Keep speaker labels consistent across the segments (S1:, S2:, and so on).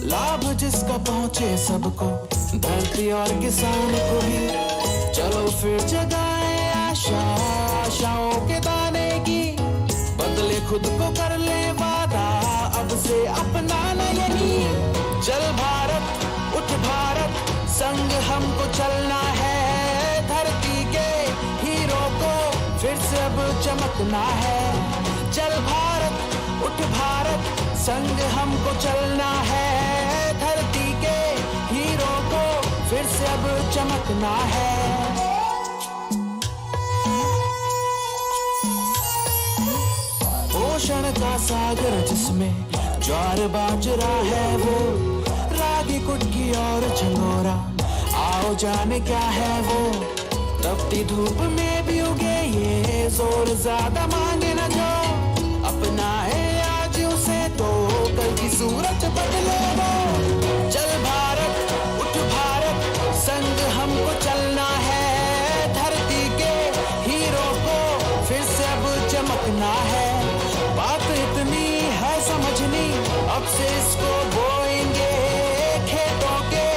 S1: लाभ जिसका पहुंचे सबको, धरती और किसान को भी। चलो फिर जगाए आशा, आशाओं के दाने की, बदले खुद को कर ले वादा, अब से अपनाना यही। चल भारत उठ भारत, संग हमको चलना है, धरती के हीरो को फिर से अब चमकना है। चल भारत उठ भारत, संग हमको चलना है, धरती के हीरो को फिर से अब चमकना है। पोषण का सागर जिसमें ज्वार बाजरा है वो, रागी कुटकी और झंगोरा, आओ जाने क्या है वो। तपती धूप में भी उगे ये जोर ज्यादा मांगे न जो, अपनाए आज उसे तो कल की सूरत बदले वो। चल भारत उठ भारत, संग हमको चलना है, धरती के हीरो को फिर से अब चमकना है। बात इतनी है समझनी, अब से इसको बोएंगे, खेतों के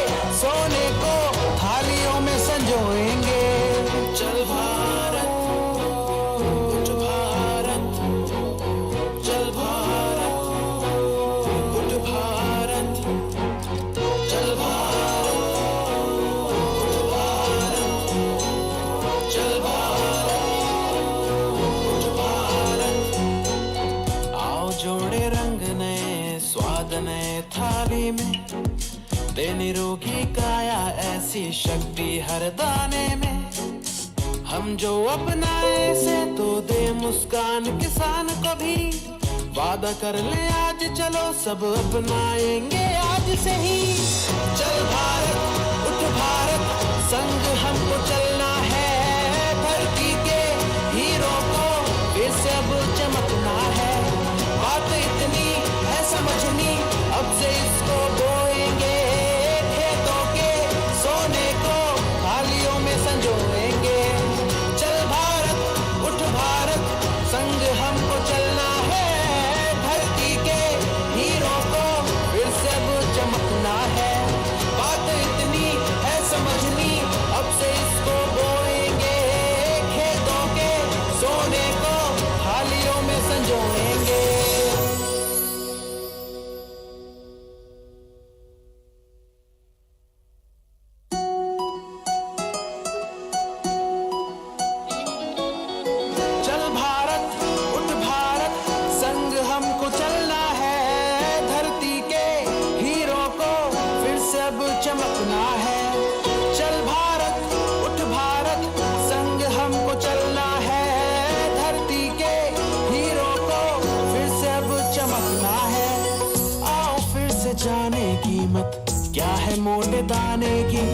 S1: सोने को थालियों में संजोएंगे। चल भारत उठ भारत, चल भारत उठ भारत, चल भारत उठ भारत, चल भारत उठ भारत। आओ जोड़े रंग नए, स्वाद नए थाली में, दे निरोगी काया ऐसी शक्ति हर दाने में। हम जो अपनाए से तो दे मुस्कान किसान को भी, वादा कर ले आज चलो सब अपनाएंगे आज से ही। चल भारत उठ भारत, संग हमको चलना है, धरती के हीरो को फिर से अब चमकना है। बात इतनी है समझनी, अब से इसको बोएंगे, खेतों के सोने को थालियों में संजोएंगे। चल भारत उठ भारत, संग हमको चलना है, धरती के हीरो को फिर से अब चमकना है। बात इतनी है समझनी, अब से इसको बोएंगे, खेतों के सोने को थालियों में संजोएंगे। चमकना है। चल भारत उठ भारत, संग हमको चलना है, धरती के हीरो को फिर से अब चमकना है। आओ फिर से जाने कीमत क्या है मोटे दाने की,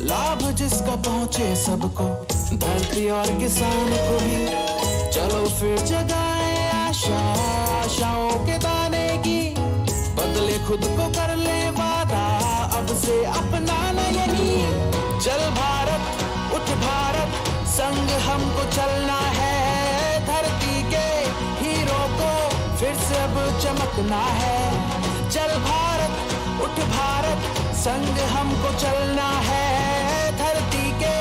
S1: लाभ जिसका पहुंचे सबको, धरती और किसान को भी। चलो फिर जगाए आशा, आशाओं के दाने की, बदले खुद को कर ले वादा, अब से अपनाना यही। चल भारत उठ भारत, संग हमको चलना है, धरती के हीरो को फिर से अब चमकना है। चल भारत उठ भारत, संग हमको चलना है, धरती के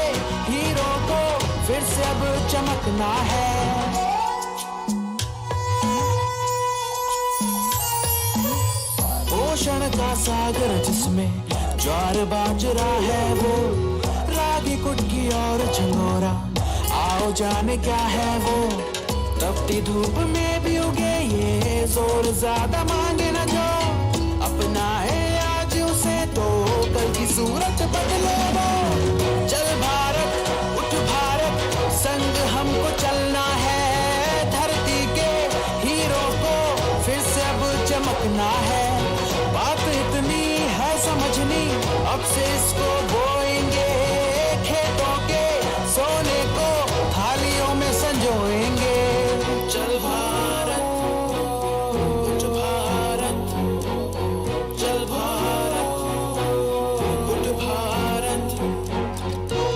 S1: हीरो को फिर से अब चमकना है। पोषण का सागर जिसमें ज्वार बाजरा है वो, रागी कुटकी और झंगोरा, आओ जाने क्या है वो। तपती धूप में भी उगे ये जोर ज्यादा मांगे न जो, अपनाए आज उसे तो कल की सूरत बदले वो। चल भारत उठ भारत, संग हमको चलना है, धरती के हीरो को फिर से अब चमकना है। बात इतनी है समझनी, अब से इसको बोएंगे, खेतों के सोने को थालियों में संजोएंगे। चल भारत उठ भारत, चल भारत उठ भारत,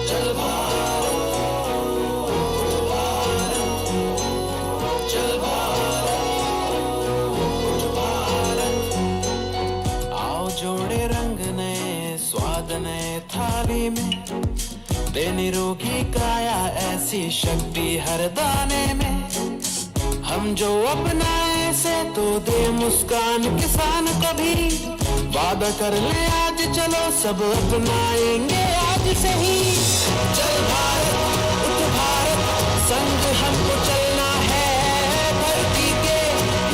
S1: चल भारत उठ भारत, चल भारत उठ भारत। दे निरोगी काया ऐसी शक्ति हर दाने में, हम जो अपनाए से तो दे मुस्कान किसान को भी, वादा कर ले आज चलो सब अपनाएंगे आज से ही। चल भारत उठ भारत संग हमको चलना है, धरती के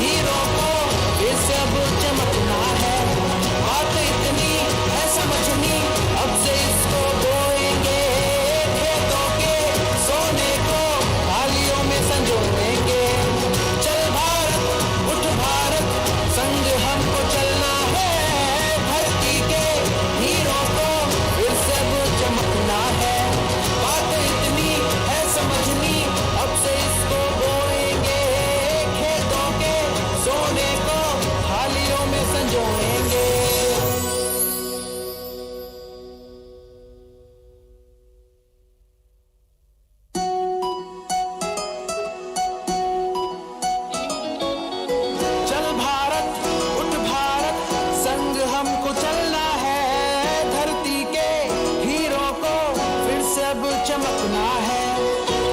S1: हीरों को फिर से अब चमकना है। बात इतनी है समझनी, अब से इसको बोएंगे, खेतों के सोने को थालियों में संजोएंगे। चल भारत उठ भारत संग हमको चलना है, धरती के हीरों को फिर से अब चमकना है। बात इतनी है समझनी, अब से इसको बोएंगे, खेतों के सोने को थालियों में संजोएंगे। चल भारत उठ भारत संग हमको चलना है, धरती के हीरों को फिर से अब चमकना है।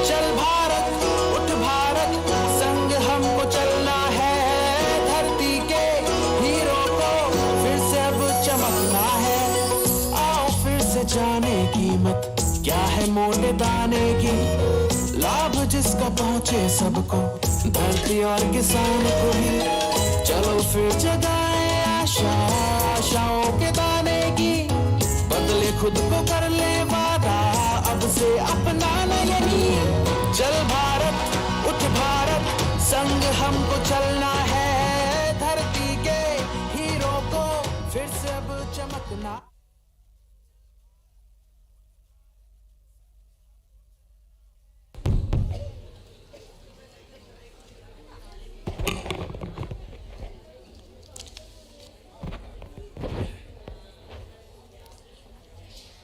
S1: चल भारत उठ भारत संग हमको चलना है, धरती के हीरों को फिर से अब चमकना है। आओ फिर से जाने कीमत क्या है मोटे दाने की, लाभ जिसका पहुंचे सबको, धरती और किसान को भी। चलो फिर जगाए आशा आशाओं के दाने की, बदले खुद को कर ले वादा, अब से अपनाना यही। चल भारत उठ भारत संग हमको चलना है, धरती के हीरों को फिर से अब चमकना।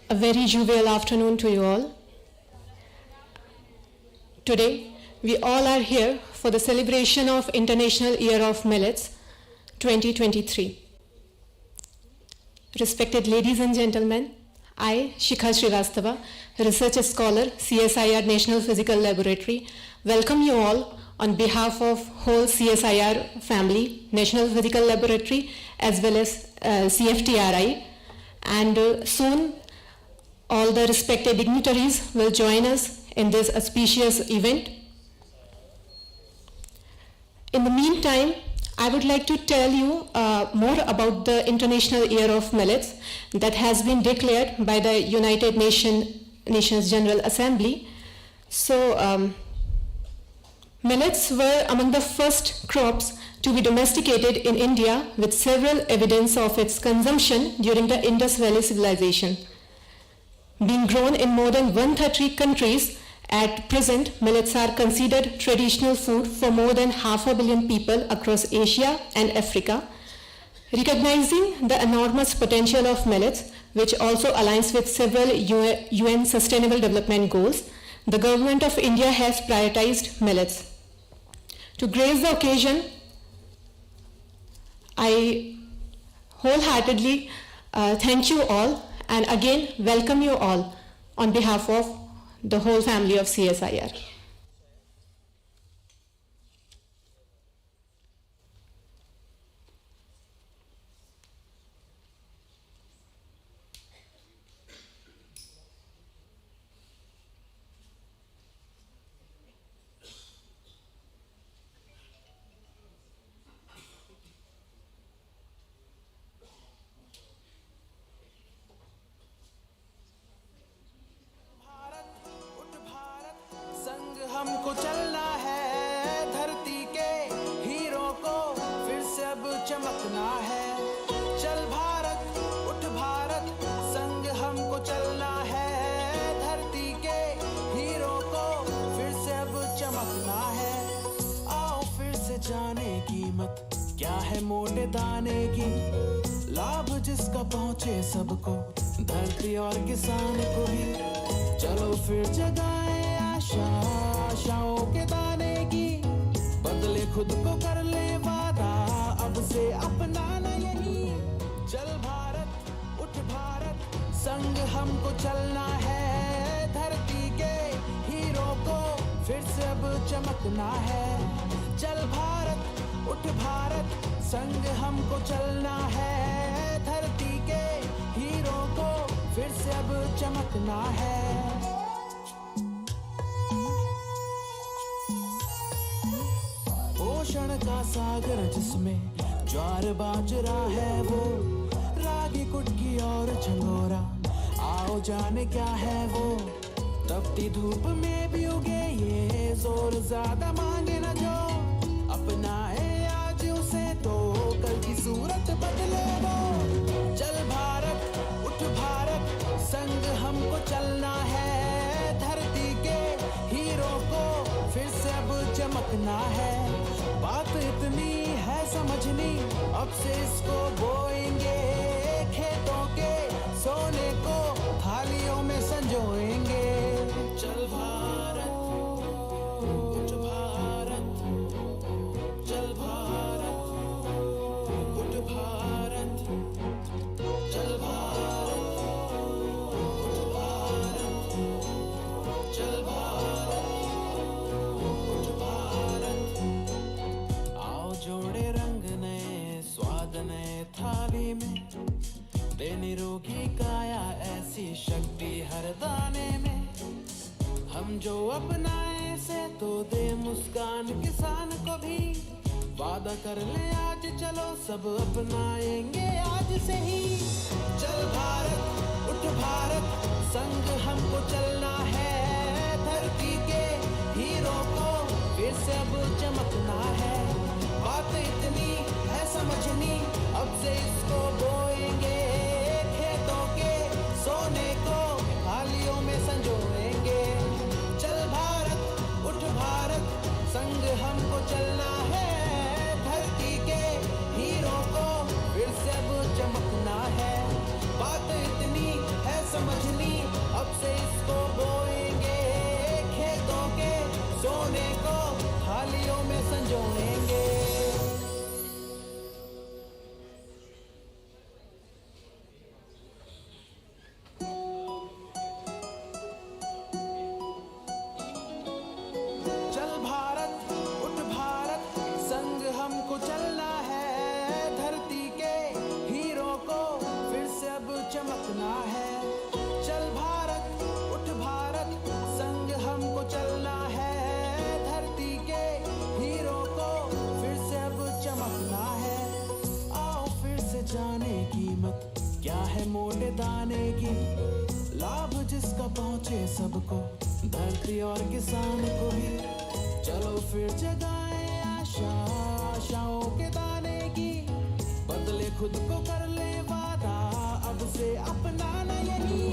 S2: A very jovial afternoon to you all. Today, we all are here for the celebration of International Year of Millets 2023. Respected ladies and gentlemen, I, Shikha Srivastava, research scholar, CSIR National Physical Laboratory, welcome you all on behalf of whole CSIR family, National Physical Laboratory, as well as CFTRI, and soon all the respected dignitaries will join us in this auspicious event. In the meantime, I would like to tell you more about the International Year of Millets that has been declared by the United Nations General Assembly. So, millets were among the first crops to be domesticated in India, with several evidence of its consumption during the Indus Valley civilization. Being grown in more than 130 countries, at present, millets are considered traditional food for more than 500 million people across Asia and Africa. Recognizing the enormous potential of millets, which also aligns with several UN Sustainable Development Goals, the Government of India has prioritized millets. To grace the occasion, I wholeheartedly thank you all, and again welcome you all on behalf of the whole family of CSIR.
S1: हमको चलना है, धरती के हीरों को फिर से अब चमकना है। चल भारत उठ भारत संग हमको चलना है, धरती के हीरों को फिर से अब चमकना है। आओ फिर से जाने कीमत क्या है मोटे दाने की, लाभ जिसका पहुंचे सबको, धरती और किसान को भी। चलो फिर जगाए आशाओं के दाने की, बदले खुद को कर ले वादा, अब से अपनाना यही। चल भारत उठ भारत संग हमको चलना है, अब चमकना है। चल भारत उठ भारत, संग हमको चलना है। धरती के हीरो को फिर से अब चमकना है। ओशन का सागर जिसमें ज्वार बाजरा है वो, रागी कुटकी और झंगोरा, आओ जाने क्या है वो। तपती धूप में भी उगे ये जोर ज्यादा मांगे न जो, अपनाए आज उसे तो कल की सूरत बदले वो। चल भारत उठ भारत, संग हमको चलना है। धरती के हीरो को फिर से अब चमकना है। बात इतनी है समझनी, अब से इसको बोएंगे। खेतों के सोने को थालियों में संजोएंगे। चल भारत उठ भारत, चल भारत उठ भारत, चल भारत उठ भारत, चल भारत उठ भारत। आओ जोड़े रंग नए स्वाद नए थाली में, दे निरोगी काया ऐसी शक्ति हर दाने में। हम जो अपनाए से तो दे मुस्कान किसान को भी। वादा कर ले आज चलो सब अपनाएंगे आज से ही। चल भारत उठ भारत, संग हमको चलना है। धरती के हीरो को फिर से अब चमकना है। बात इतनी है समझनी, अब से इसको बोएंगे। खेतों के सोने को थालियों में संजोएंगे। चल भारत उठ भारत, संग हमको चलना है। धरती के हीरो को फिर से अब चमकना है। बात इतनी है समझनी, अब से इसको बोएंगे। खेतों के सोने को थालियों में संजोएंगे। हमको चलना है। धरती के हीरो को फिर से अब चमकना है। चल भारत उठ भारत, संग हमको चलना है। धरती के हीरो को फिर से अब चमकना है। आओ फिर से जाने कीमत क्या है मोटे दाने की। लाभ जिसका पहुंचे सबको, धरती और किसान को भी। चलो फिर जगाएं आशाओं के दाने की, बदले खुद को कर ले वादा अब से अपनाना यही।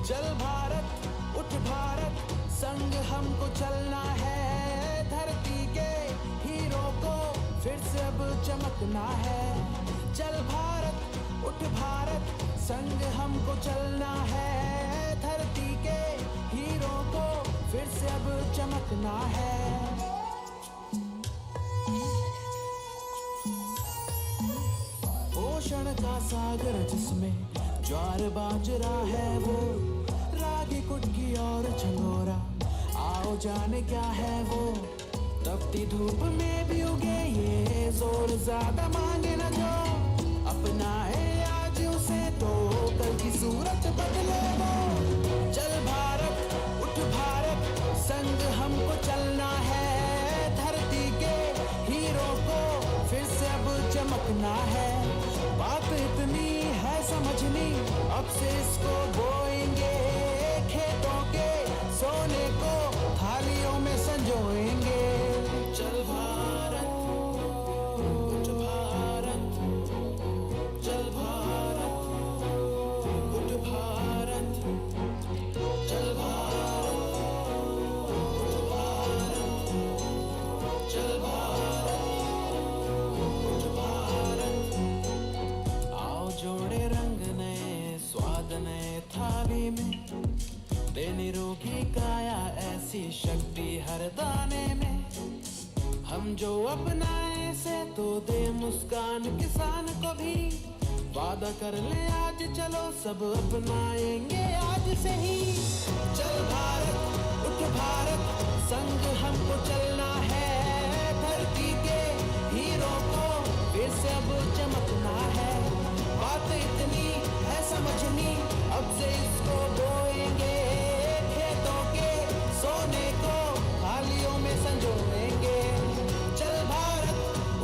S1: चल भारत उठ भारत, संग हमको चलना है। धरती के हीरो को फिर से अब चमकना है। चल भारत उठ भारत, संग हमको चलना है। धरती के हीरो को फिर से अब चमकना है। ओशन का सागर जिसमें ज्वार बाजरा है वो, रागी कुटकी और झंगोरा, आओ जाने क्या है वो। तपती धूप में भी उगे ये जोर ज्यादा मांगे न जो, अपनाए आज उसे तो कल की सूरत बदले वो। चल भारत उठ भारत, संग हमको चलना है। धरती के हीरो को फिर से अब चमकना है। बात इतनी है समझनी, अब से इसको बोएंगे। खेतों के सोने को थालियों में संजोएंगे। चल भारत उठ भारत, चल भारत उठ भारत, चल भारत उठ भारत, चल भारत उठ भारत। आओ जोड़े रंग नए स्वाद नए थाली में, दे निरोगी काया ऐसी शक्ति हर दाने में। हम जो अपनाए से तो दे मुस्कान किसान को भी। वादा कर ले आज चलो सब अपनाएंगे आज से ही। चल भारत उठ भारत, संग हमको से अब चमकना है। बात इतनी है समझनी, अब से इसको बोएंगे, खेतों के सोने को थालियों में संजोएंगे। चल भारत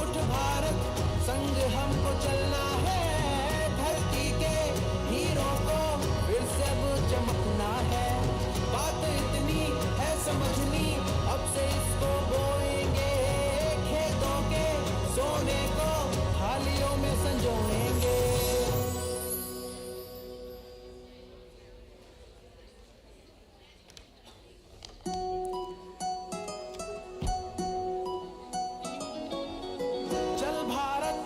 S1: उठ भारत, संग हमको चलना है, धरती के हीरों को फिर से अब चमकना है। बात इतनी है समझनी, अब से इसको बोएंगे, खेतों के सोने को थालियों में संजोएंगे। चल भारत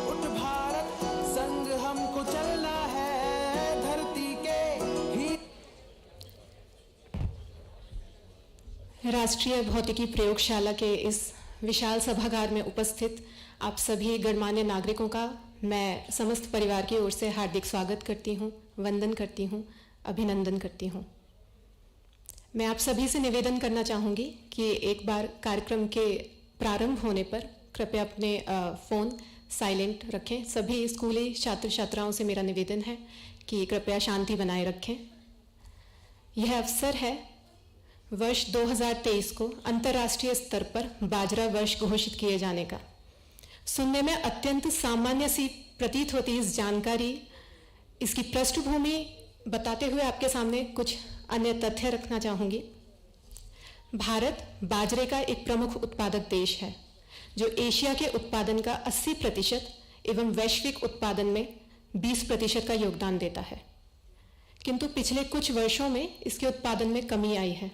S1: उठ भारत, संग हमको चलना है, धरती के ही।
S2: राष्ट्रीय भौतिकी प्रयोगशाला के इस विशाल सभागार में उपस्थित आप सभी गणमान्य नागरिकों का मैं समस्त परिवार की ओर से हार्दिक स्वागत करती हूँ, वंदन करती हूँ, अभिनंदन करती हूँ। मैं आप सभी से निवेदन करना चाहूँगी कि एक बार कार्यक्रम के प्रारंभ होने पर कृपया अपने फ़ोन साइलेंट रखें। सभी स्कूली छात्र छात्राओं से मेरा निवेदन है कि कृपया शांति बनाए रखें। यह अवसर है वर्ष 2023 को अंतर्राष्ट्रीय स्तर पर बाजरा वर्ष घोषित किए जाने का। सुनने में अत्यंत सामान्य सी प्रतीत होती इस जानकारी, इसकी पृष्ठभूमि बताते हुए आपके सामने कुछ अन्य तथ्य रखना चाहूँगी। भारत बाजरे का एक प्रमुख उत्पादक देश है, जो एशिया के उत्पादन का 80% एवं वैश्विक उत्पादन में 20% का योगदान देता है। किंतु पिछले कुछ वर्षों में इसके उत्पादन में कमी आई है।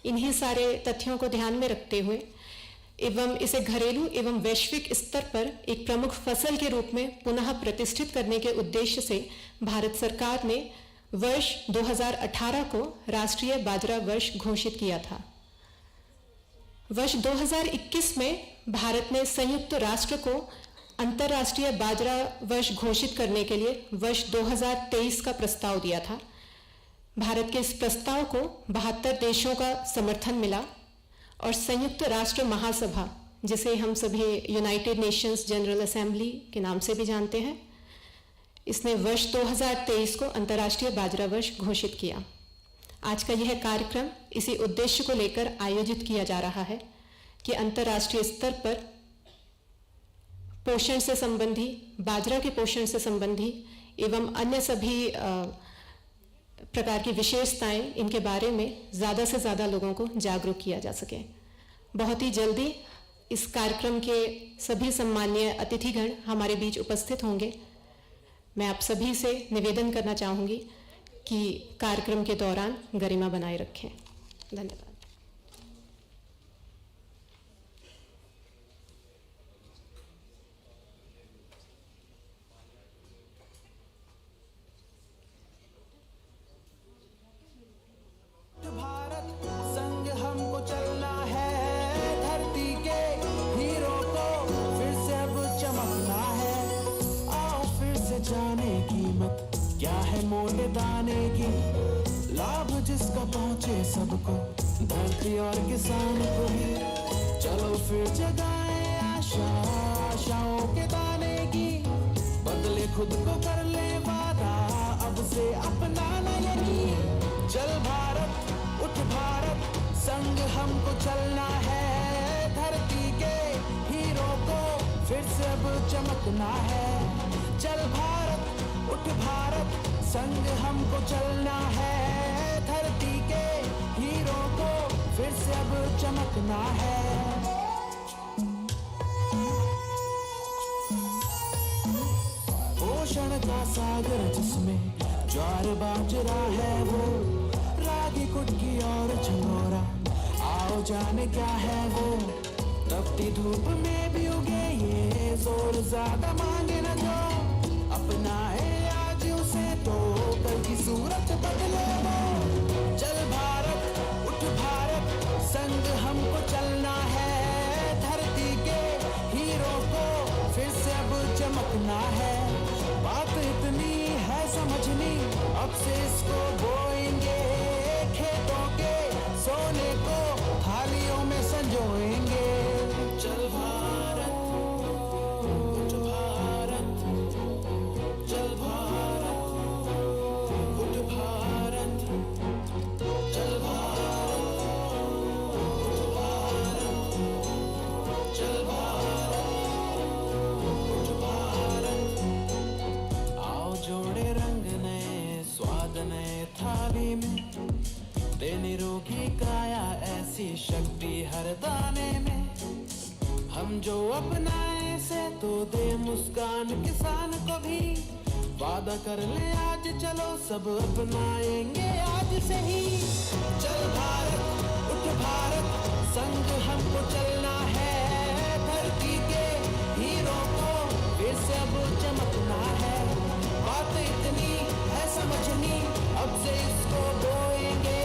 S2: इन्हीं सारे तथ्यों को ध्यान में रखते हुए एवं इसे घरेलू एवं वैश्विक स्तर पर एक प्रमुख फसल के रूप में पुनः प्रतिष्ठित करने के उद्देश्य से भारत सरकार ने वर्ष 2018 को राष्ट्रीय बाजरा वर्ष घोषित किया था। वर्ष 2021 में भारत ने संयुक्त राष्ट्र को अंतर्राष्ट्रीय बाजरा वर्ष घोषित करने के लिए वर्ष 2023 का प्रस्ताव दिया था। भारत के इस प्रस्ताव को 72 देशों का समर्थन मिला और संयुक्त राष्ट्र महासभा, जिसे हम सभी यूनाइटेड नेशंस जनरल असेंबली के नाम से भी जानते हैं, इसने वर्ष 2023 को अंतर्राष्ट्रीय बाजरा वर्ष घोषित किया। आज का यह कार्यक्रम इसी उद्देश्य को लेकर आयोजित किया जा रहा है कि अंतर्राष्ट्रीय स्तर पर पोषण से संबंधी, बाजरा के पोषण से संबंधी एवं अन्य सभी प्रकार की विशेषताएं, इनके बारे में ज़्यादा से ज़्यादा लोगों को जागरूक किया जा सके। बहुत ही जल्दी इस कार्यक्रम के सभी सम्माननीय अतिथिगण हमारे बीच उपस्थित होंगे। मैं आप सभी से निवेदन करना चाहूँगी कि कार्यक्रम के दौरान गरिमा बनाए रखें। धन्यवाद।
S1: भारत संग हमको चलना है, धरती के हीरों को फिर से अब चमकना है। आओ फिर से जाने कीमत क्या है मोटे दाने की, लाभ जिसका पहुंचे सबको, धरती और किसान को भी। चलो फिर जगाएं आशा, आशाओं के दाने की, बदले खुद को कर ले वादा, अब से अपनाना यकीन। चल भारत उठ भारत, संग हमको चलना है, धरती के हीरों को फिर से अब चमकना है। चल भारत उठ भारत, संग हमको चलना है, धरती के हीरों को फिर से अब चमकना है। पोषण का सागर जिसमें ज्वार बाजरा है वो, रागी कुटकी और झंगोरा, आओ जाने क्या है वो। तपती धूप में भी उगे ये जोर, ज्यादा मांगे न जो, अपनाए आज उसे तो कल की सूरत बदले वो। चल भारत उठ भारत, संग हमको चलना है, धरती के हीरों को फिर से अब चमकना है। बात इतनी है समझनी, अब से इसको बोएंगे, खेतों के सोने को थालियों में संजोएंगे। चल भारत उठ भारत, निरोगी काया ऐसी शक्ति हर दाने में, हम जो अपनाए से तो दे मुस्कान किसान को भी। वादा कर ले आज चलो सब अपनाएंगे आज से ही। चल भारत उठ भारत, संग हमको चलना है, धरती के हीरो को फिर से अब चमकना है। बात इतनी है समझनी, अब से इसको बोएंगे,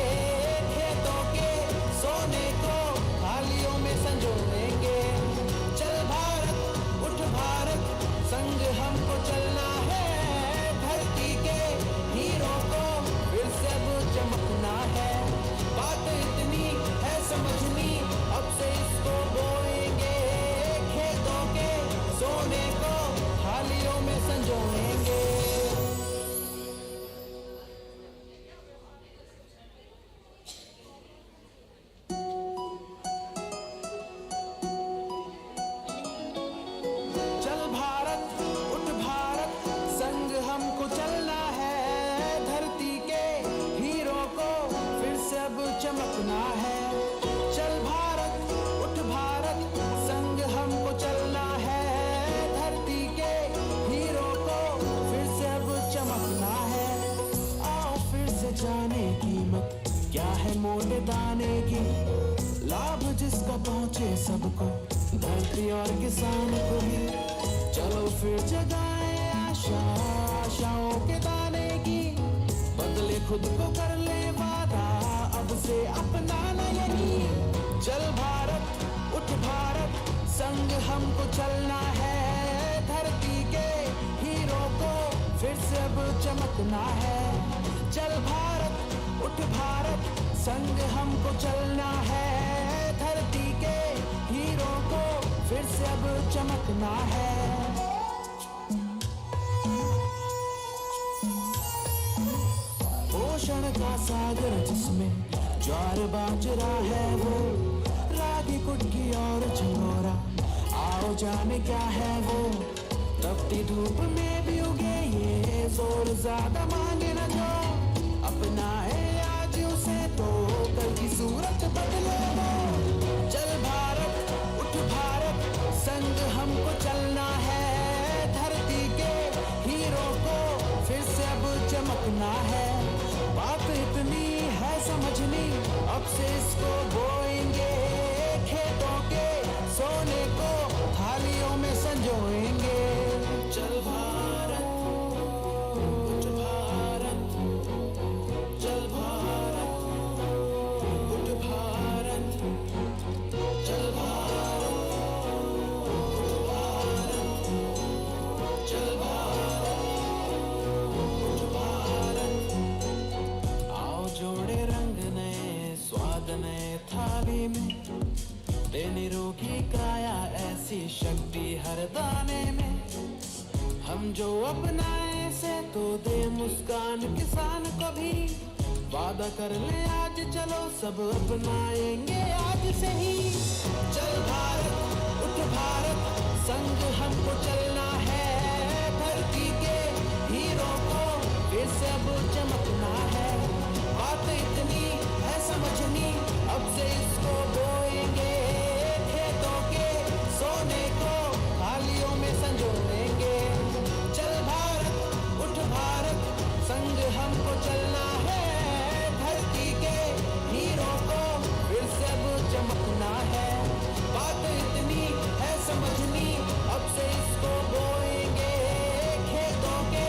S1: खेतों के सोने को थालियों में संजोएंगे। चल भारत उठ भारत, संग हमको चलना है, धरती के हीरो को फिर से अब चमकना है। बात इतनी है समझनी, अब से इसको बोएंगे, खेतों के सोने को थालियों में संजोएंगे। चल भारत उठ भारत, संग हमको चलना है, धरती के हीरो को फिर से अब चमकना है। चल भारत उठ भारत, संग हमको चलना है, धरती के हीरो को फिर से अब चमकना है। आओ फिर से जाने कीमत क्या है मोटे दाने की, लाभ जिसका पहुंचे सबको, धरती और किसान को भी। चलो फिर जगाएं आशा, आशाओं के दाने की, बदले खुद को कर ले वादा, अब से अपनाना यही। चल भारत उठ भारत, संग हमको चलना है, धरती के हीरो को फिर से अब चमकना है। चल भारत उठ भारत, संग हमको चलना है, धरती के हीरो को फिर से अब चमकना है। पोषण का सागर जिसमें ज्वार बाजरा है वो, रागी कुटकी और झंगोरा, आओ जाने क्या है वो। तपती धूप में भी उगे ये जोर ज्यादा मांगे न जो, अपनाए आज उसे तो कल की सूरत बदले वो। चल भारत उठ भारत, संग हमको चलना है, धरती के हीरो को फिर से अब चमकना है। बात इतनी है समझनी, अब से इसको बोएंगे, खेतों के सोने को थालियों में संजोएंगे। चल भारत उठ भारत, चल भारत उठ भारत, चल भारत उठ भारत, चल भारत उठ भारत। आओ जोड़े रंग नए स्वाद नए थाली में, दे निरोगी काया ऐसी शक्ति हर दाने में, हम जो अपनाए से तो दे मुस्कान किसान को भी। वादा कर ले आज चलो सब अपनाएंगे आज से ही। चल भारत उठ भारत, संग हमको चलना है, धरती के हीरो को फिर से अब चमकना है। बात इतनी है समझनी, अब से इसको बोएंगे, खेतों के सोने को थालियों में संजोएंगे। चल भारत उठ भारत, संग हमको चलना है, धरती के हीरो को फिर से अब चमकना है। बात इतनी है समझनी, अब से इसको बोएंगे, खेतों के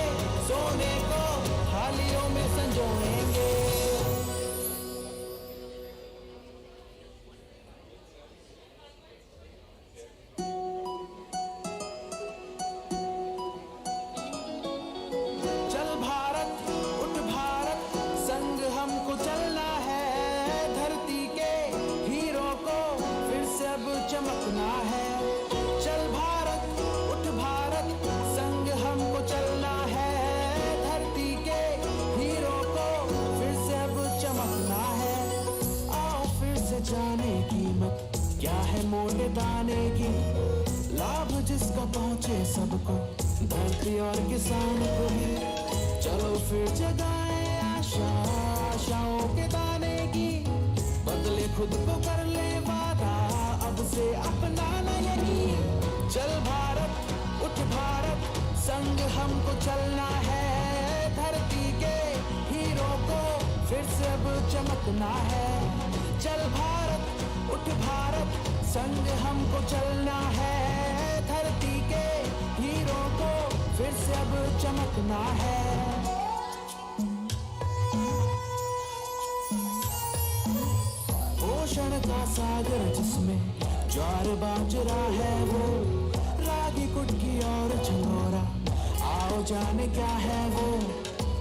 S1: सोने को थालियों में संजोएंगे। चल भारत उठ भारत, संग हमको चलना है, धरती के हीरो को फिर से अब चमकना है। चल भारत उठ भारत, संग हमको चलना है, धरती के हीरो को फिर से अब चमकना है। आओ फिर से जाने कीमत क्या है मोटे दाने की, लाभ जिसका पहुंचे सबको, धरती और किसान को भी। चलो फिर जगाएं आशा, आशाओं के दाने की, चमकना है। चल भारत उठ भारत, संग हमको चलना है। धरती के हीरो को फिर से अब चमकना है। ओशन का सागर जिसमें ज्वार बाजरा है वो, रागी कुटकी और झंगोरा, आओ जाने क्या है वो।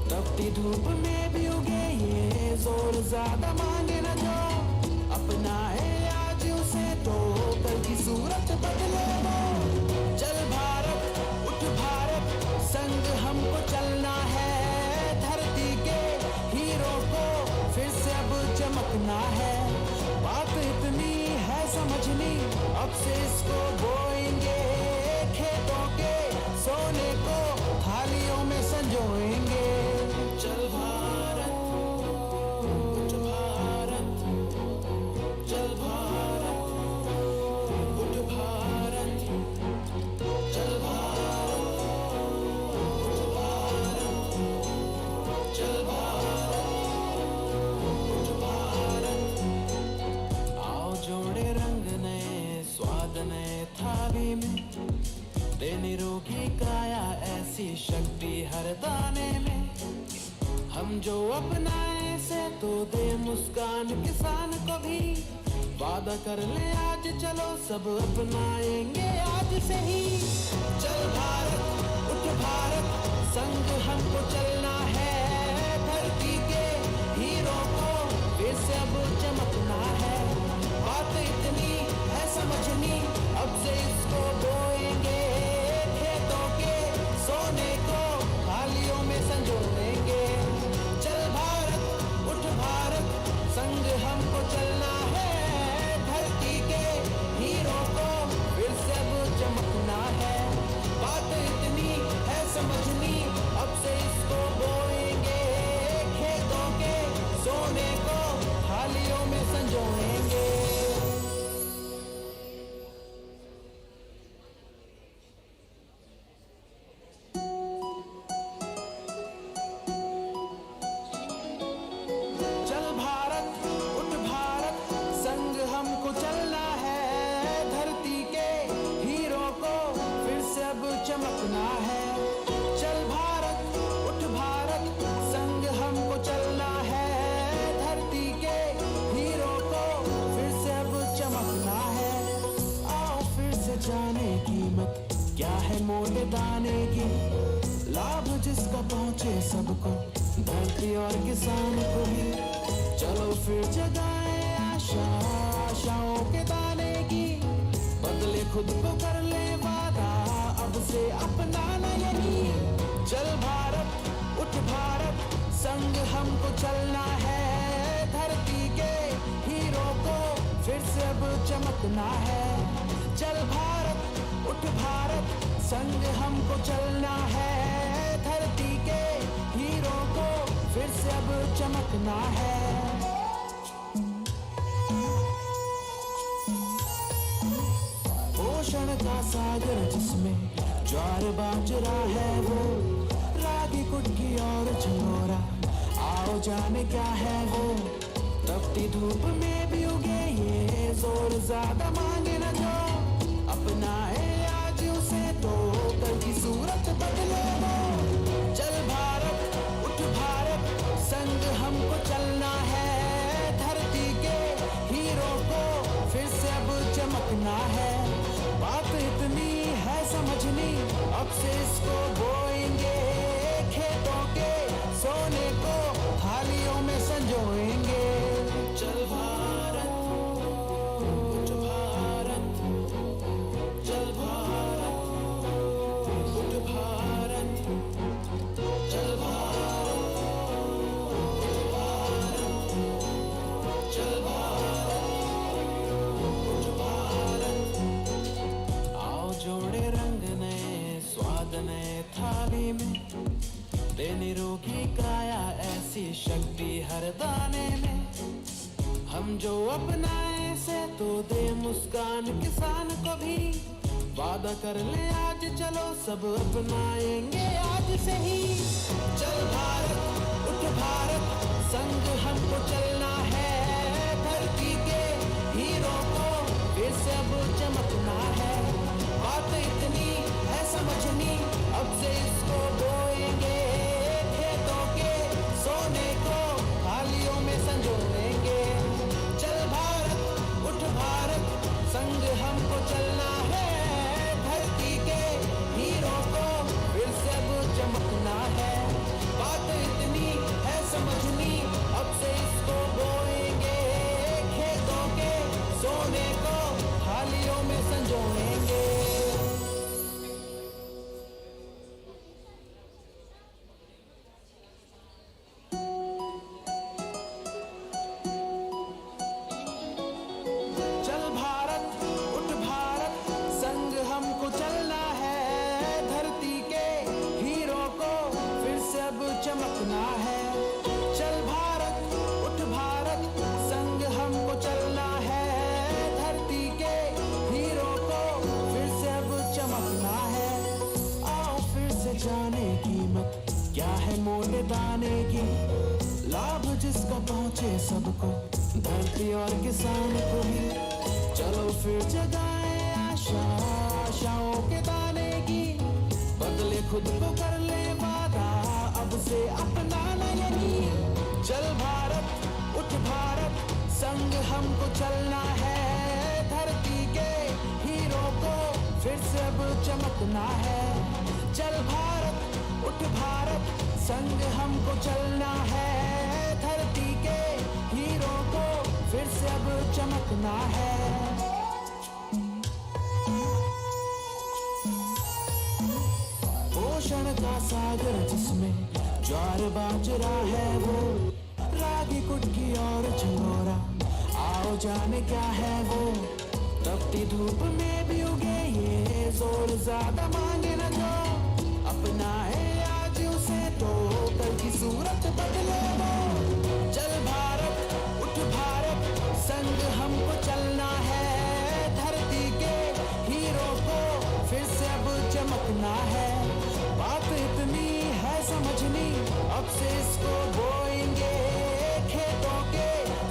S1: तपती धूप में भी उगे ये जोर ज्यादा मांगे न जो, अपनाए आज उसे तो कल की सूरत बदले वो। चल भारत उठ भारत, संग हमको चलना है। धरती के हीरो को फिर से अब चमकना है। बात इतनी है समझनी, अब से इसको बोएंगे। खेतों के सोने को थालियों में संजोएंगे। चल भारत उठ भारत, चल भारत उठ भारत, चल भारत उठ भारत, चल भारत उठ भारत। आओ जोड़े रंग नए, स्वाद नए थाली में, दे निरोगी काया ऐसी शक्ति हर दाने में। हम जो अपनाए से तो दे मुस्कान किसान को भी। वादा कर ले आज चलो सब अपनाएंगे आज से ही। चल भारत उठ भारत, संग हमको चलना है। धरती के हीरो को फिर से अब चमकना है। बात इतनी है समझनी, अब से इसको बोएंगे। खेतों के सोने को थालियों में संजोएंगे। चल भारत उठ भारत, संग हमको चलना है। धरती के हीरो को फिर से अब चमकना है। बात इतनी है समझनी, अब से इसको बोएंगे। खेतों के सोने को थालियों में संजोएंगे। चल भारत उठ भारत, संग हमको चलना है। धरती के हीरो को फिर से अब चमकना है। चल भारत उठ भारत, संग हमको चलना है। धरती के हीरो को फिर से अब चमकना है। आओ फिर से जाने कीमत क्या है मोटे दाने की, लाभ जिसका पहुंचे सबको, धरती और किसान को भी। चलो फिर जगाए आशा, आशाओं के दाने की, बदले खुद को कर ले वादा, अब से अपनाना यही। चल भारत उठ भारत, संग हमको चलना है। धरती के हीरो को फिर से अब चमकना है। चल भारत उठ भारत, संग हमको चलना है। धरती के हीरो को फिर से अब चमकना है। ओशन का सागर जिसमें ज्वार बाजरा है वो, रागी कुटकी और झंगोरा, आओ जाने क्या है वो। तपती धूप में भी उगे ये जोर ज्यादा मांगे न जो, अपनाए आज उसे तो कल की सूरत बदले वो। चल भारत उठ भारत, संग हमको चलना है। धरती के हीरो को फिर से अब चमकना है। बात इतनी है समझनी, अब से इसको बोएंगे। खेतों के सोने को थालियों में संजोएंगे। चल भारत उठ भारत, चल भारत उठ भारत, चल भारत उठ भारत, चल भारत उठ भारत। आओ जोड़े रंग नए, स्वाद नए थाली में, दे निरोगी काया ऐसी शक्ति हर दाने में। हम जो अपनाए से तो दे मुस्कान किसान को भी। वादा कर ले आज चलो सब अपनाएंगे आज से ही। चल भारत उठ भारत, संग हमको चलना है, धरती के हीरो को फिर से अब चमकना है। बात इतनी है समझनी, अब से इसको बोएंगे, खेतों के सोने को थालियों में संजोएंगे। चल भारत उठ भारत, संग हमको चलना है, धरती के हीरो को फिर से अब चमकना है। बात इतनी है समझनी, अब से इसको बोएंगे, खेतों के सोने को थालियों में संजोएंगे। चल भारत उठ भारत, संग हमको चलना है, धरती के हीरो को फिर से अब चमकना है। चल भारत उठ भारत, संग हमको चलना है, धरती के हीरो को फिर से अब चमकना है। आओ फिर से जाने कीमत क्या है मोटे दाने की, लाभ जिसका पहुंचे सबको, धरती और किसान को भी। चलो फिर जगाएं आशा, आशाओं के दाने की, बदले खुद को कर ले वादा, अब से अपनाना यही। चल भारत उठ भारत, संग हमको चलना है, धरती के हीरो को फिर से अब चमकना है। चल भारत उठ भारत, संग हमको चलना है, धरती के हीरो को फिर से अब चमकना है। पोषण का सागर जिसमें ज्वार बाजरा है वो, रागी कुटकी और झंगोरा, आओ जाने क्या है वो। तपती धूप में भी उगे ये, जोर ज्यादा मांगे न जो, अपनाए आज उसे तो कल की सूरत बदले वो। चल भारत उठ भारत, संग हमको चलना है, धरती के हीरो को फिर से अब चमकना है। बात इतनी है समझनी, अब से इसको बोएंगे, खेतों के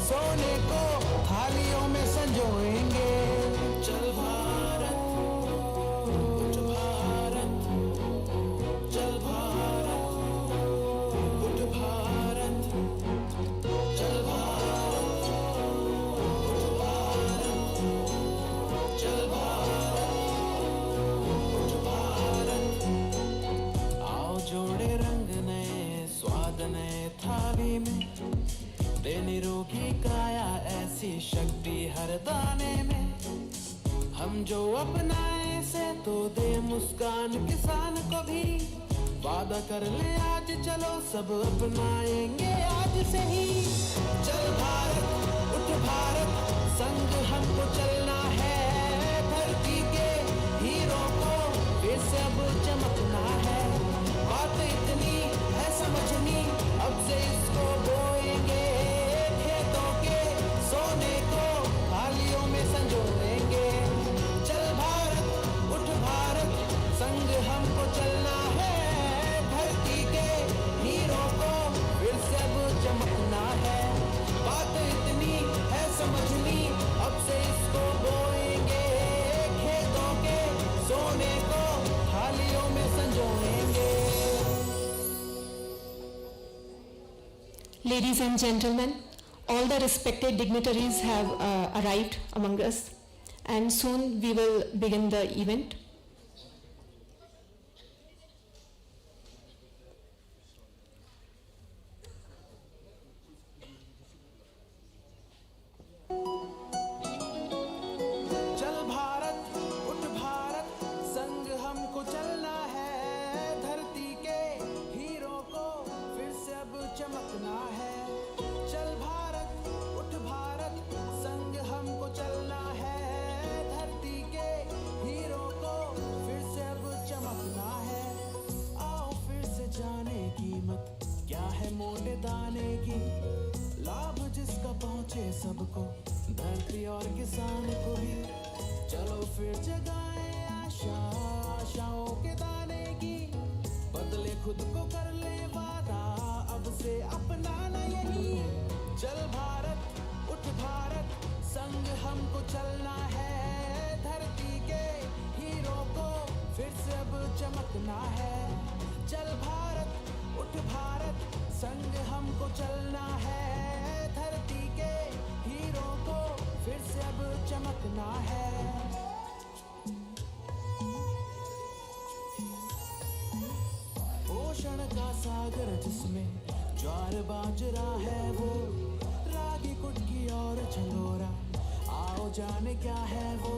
S1: सोने को थालियों में संजोएंगे। चल भारत उठ भारत, चल भारत उठ भारत, चल भारत उठ भारत, चल भारत उठ भारत। आओ जोड़े रंग नए, स्वाद नए थाली में, दे निरोगी काया ऐसी शक्ति हर दाने में। हम जो अपनाए से तो दे मुस्कान किसान को भी, वादा कर ले आज चलो सब अपनाएंगे आज से ही। चल भारत उठ भारत, संग हमको चलना है, धरती के हीरो को फिर से अब चमकना है। बात इतनी है समझनी, अब से इसको बोएंगे, खेतों के सोने को थालियों में संजोएंगे। चल भारत उठ भारत, संग हमको चलना है, धरती के हीरो को फिर से अब चमकना है। बात इतनी है समझनी, अब से इसको बोएंगे, खेतों के सोने को थालियों में संजोएंगे।
S2: Ladies and gentlemen, all the respected dignitaries have arrived among us, and soon we will begin the event.
S1: चल भारत उठ भारत, संग हमको चलना है, धरती के हीरो को फिर से अब चमकना है। चल भारत उठ भारत, संग हमको चलना है, धरती के हीरो को फिर से अब चमकना है। आओ फिर से जाने कीमत क्या है मोटे दाने की, लाभ जिसका पहुंचे सबको, धरती और किसान को भी। चलो फिर जगाएं आशा, आशाओं के दाने की, बदले खुद को कर ले वादा, अब से अपनाना यही। चल भारत उठ भारत संग हमको चलना है, धरती के हीरो को फिर से अब चमकना है। चल भारत उठ भारत संग हमको चलना है, धरती के हीरो को फिर से अब चमकना है। पोषण का सागर जिसमें ज्वार बाजरा है वो, रागी कुटकी और झंगोरा, आओ जाने क्या है वो।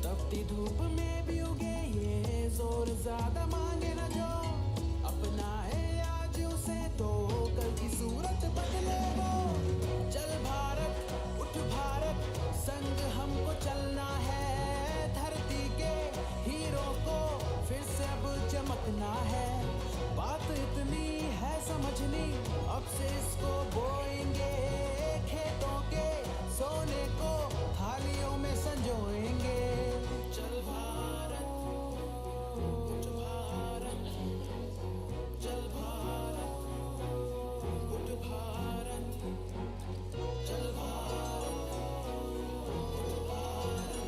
S1: तपती धूप में भी उगे ये जोर ज्यादा मांगे न जो, अपनाए आज उसे तो कल की सूरत बदले वो। चल भारत उठ भारत संग हमको चलना है, धरती के हीरो को फिर से अब चमकना है। बात इतनी है समझनी, अब से इसको बोएंगे, खेतों के सोने को थालियों में संजोएंगे। चल भारत उठ भारत, चल भारत उठ भारत, चल भारत उठ भारत,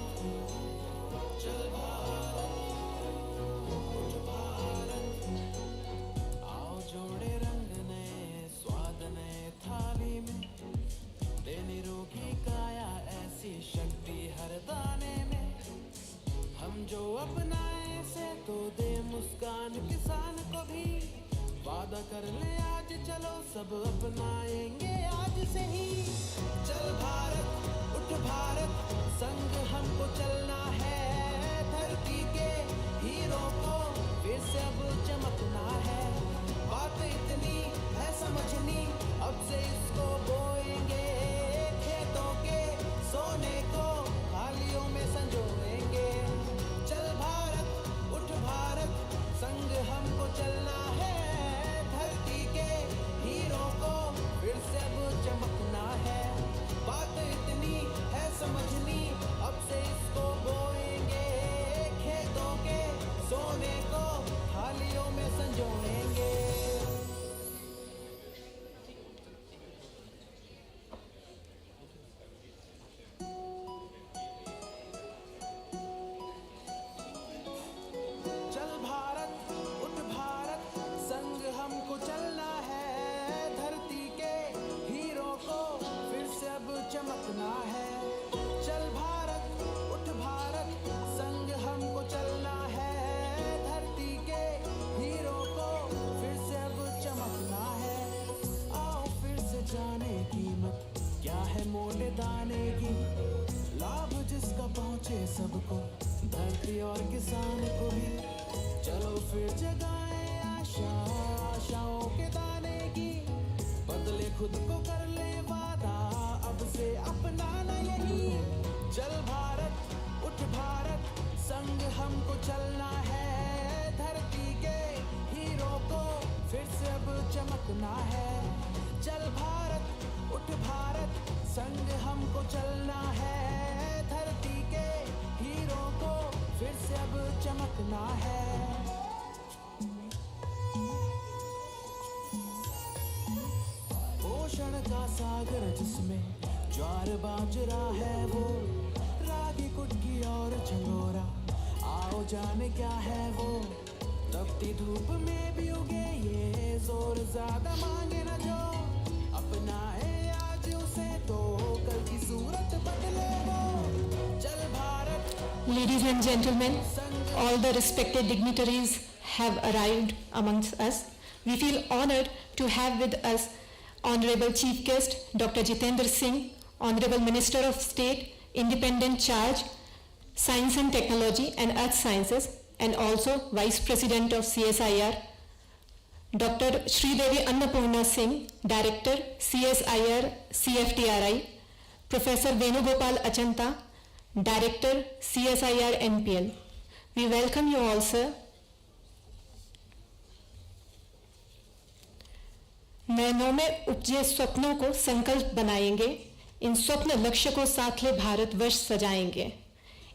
S1: चल भारत उठ भारत। आओ जोड़े रंग नए स्वाद नए थाली में, दे निरोगी काया ऐसी शक्ति हर दाने में। हम जो अपनाए से तो दे मुस्कान किसान को भी, वादा कर ले आज चलो सब अपनाएंगे आज से ही। चल भारत उठ भारत संग हमको चलना है, धरती के हीरो को फिर से अब चमकना है। बात इतनी है समझनी, अब से इसको बोएंगे, खेतों के सोने को थालियों में संजोएंगे। चल भारत उठ भारत संग हमको चलना है, धरती के हीरो को फिर से अब चमकना है। बात इतनी है समझनी, अब से इसको बोएंगे, खेतों के सोने को थालियों में संजोएंगे। चल भारत उठ भारत संग हमको चलना है, धरती के हीरो को फिर से अब चमकना है। चल भारत उठ भारत संग हमको चलना है, धरती के हीरो को फिर से अब चमकना है। आओ फिर से जाने कीमत क्या है मोटे दाने की, लाभ जिसका पहुंचे सबको, धरती और किसान को भी। चलो फिर जगाएं आशा आशाओं के दाने की, बदले खुद को कर ले वादा अब से अपनाना यही। चल भारत उठ भारत संग हमको चलना है, धरती के हीरो को फिर से अब चमकना है। चल भारत उठ भारत संग हमको चलना है, धरती के हीरो को फिर से अब चमकना है। पोषण का सागर जिसमें ज्वार बाजरा है वो, रागी कुटकी और झंगोरा, आओ जाने क्या है वो। तपती धूप में भी उगे ये जोर ज्यादा मांगे न जो, अपनाए आज उसे तो कल की सूरत बदले वो। चल Bharat.
S2: Ladies and gentlemen, all the respected dignitaries have arrived amongst us. We feel honored to have with us Honorable Chief Guest Dr. Jitendra Singh, Honorable Minister of State, Independent Charge, Science and Technology and Earth Sciences, and also Vice President of CSIR, Dr. Sridevi Annapurna Singh, Director, CSIR, CFTRI, Professor Venugopal Achanta, Director, CSIR NPL. We welcome you all, sir. नयनों में उपजे स्वप्नों को संकल्प बनाएंगे, इन स्वप्न लक्ष्य को साथ ले भारतवर्ष सजाएंगे।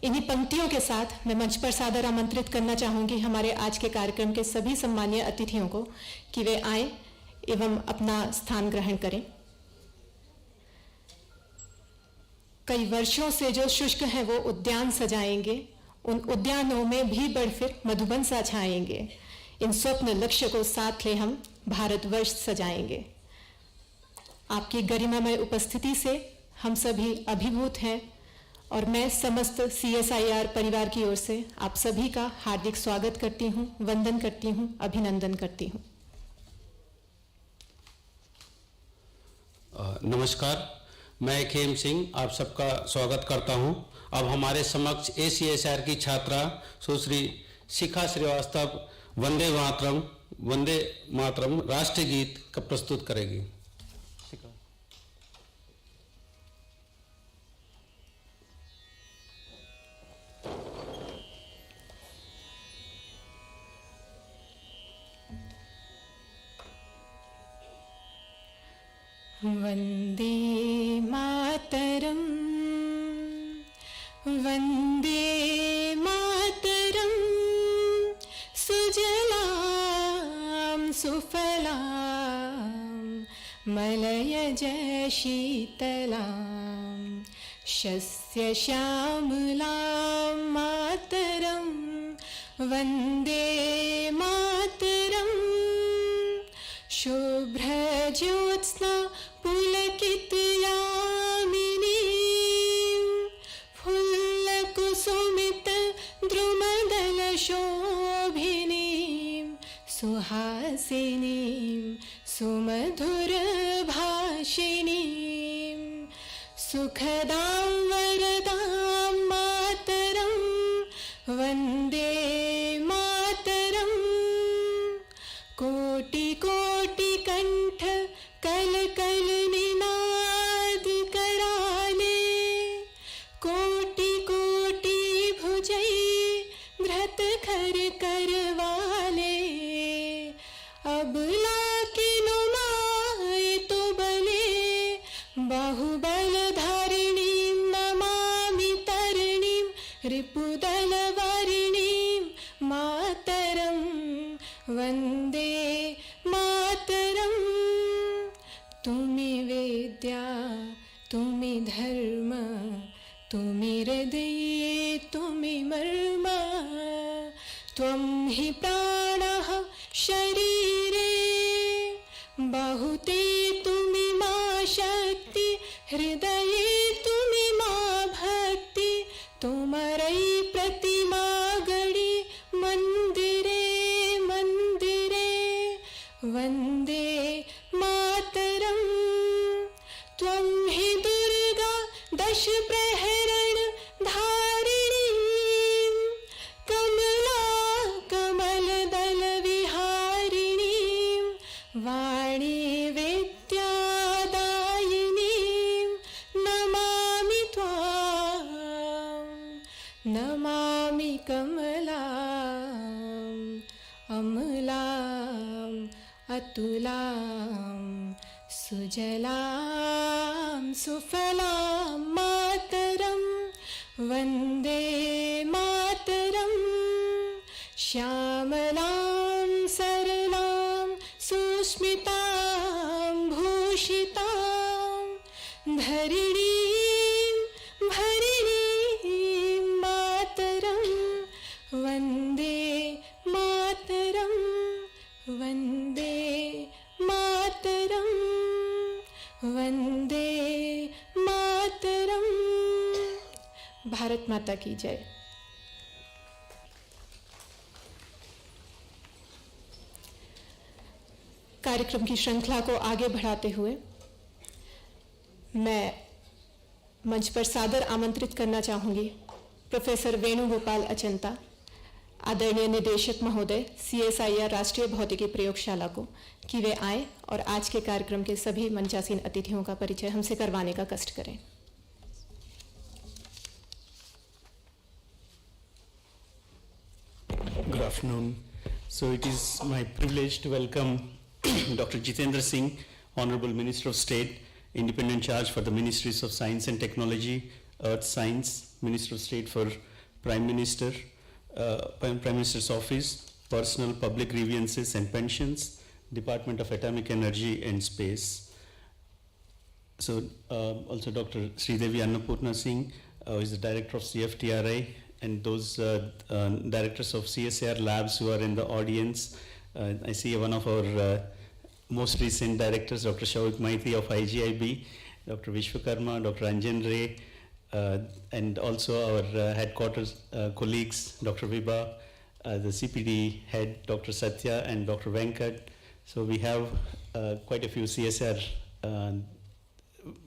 S2: इन्हीं पंक्तियों के साथ मैं मंच पर सादर आमंत्रित करना चाहूंगी हमारे आज के कार्यक्रम के सभी सम्मानीय अतिथियों को कि वे आए, एवं अपना स्थान ग्रहण करें। कई वर्षों से जो शुष्क हैं वो उद्यान सजाएंगे, उन उद्यानों में भी बढ़ फिर मधुबन सा छाएंगे। इन स्वप्न लक्ष्य को साथ ले हम भारतवर्ष सजाएंगे। आपकी गरिमामय उपस्थिति से हम सभी अभिभूत हैं और मैं समस्त CSIR परिवार की ओर से आप सभी का हार्दिक स्वागत करती हूं, वंदन करती हूं, अभिनंदन करती हूं।
S3: नमस्कार, मैं खेम सिंह आप सबका स्वागत करता हूं। अब हमारे समक्ष CSIR की छात्रा सुश्री शिखा श्रीवास्तव वंदे मातरम राष्ट्रीय गीत का प्रस्तुत करेगी।
S2: वंदे मातरम, वंदे मातरम, सुजलाम सुफलाम मलयज शीतलाम शस्य श्यामलाम मातरम, वंदे मातरम। शुभ्रज्योत्स्ना पुलकितयामिनीं फुल्लकुसुमित द्रुमदलशोभिनीं सुहासिनीं सुमधुरभाषिणीं सुखदां वरदां मातरं, वन्दे मातरम्। कोटि कोटि कंठ कल कल निनाद कराले, कोटि कोटि भुजै धृत खर करवाले। अबला की नुमाए तो बले, बाहुबल धारिणीं नमामि तरणीं रिपुदल वारिणीं मातरं, वन्दे मातरं। तुमि वेद्या तुमि धर्म, तुमि हृदये तुमि मर्म, त्वं हि प्राणः शरीरे, बहुते तुमि मा शक्ति, हृदये तुमि मा भक्ति। तुमरै प्रतिमा गढ़ी मंदिरे मंदिरे, वन्दे मातरं। त्वं हि दुर्गा दश प्रहरण धारिणीं, कमला कमलदल विहारिणीं, वाणी विद्यादायिनीं नमामि त्वां, नमामि कमलाम् अमलाम् अतुलां सुजलां सुफलां मातरं, वन्दे मातरं। श्यामलां सरलां सुस्मितां भूषितां, धरिणीं भरिणीं मातरं, वन्दे मातरं, वन्दे मातरं, वन्दे मातरं। भारत माता की जय। कार्यक्रम की श्रृंखला को आगे बढ़ाते हुए मैं मंच पर सादर आमंत्रित करना चाहूंगी प्रोफेसर वेणुगोपाल अचंता, आदरणीय निदेशक महोदय CSIR राष्ट्रीय भौतिकी प्रयोगशाला को, कि वे आए और आज के कार्यक्रम के सभी मंचासीन अतिथियों का परिचय हमसे करवाने का कष्ट करें।
S4: Good afternoon. So it is my privilege to welcome Dr. Jitendra Singh, Honorable Minister of State, Independent Charge for the Ministries of Science and Technology, Earth Science, Minister of State for Prime Minister's Office, Personal Public Grievances and Pensions, Department of Atomic Energy and Space. So also Dr. Sridevi Annapurna Singh is the director of CFTRI, and those directors of CSIR labs who are in the audience. I see one of our most recent directors, Dr. Shauk Maiti of IGIB, Dr. Vishwakarma, Dr. Anjan Ray, and also our headquarters colleagues, Dr. Vibha, the CPD head, Dr. Satya, and Dr. Venkat. So we have quite a few CSR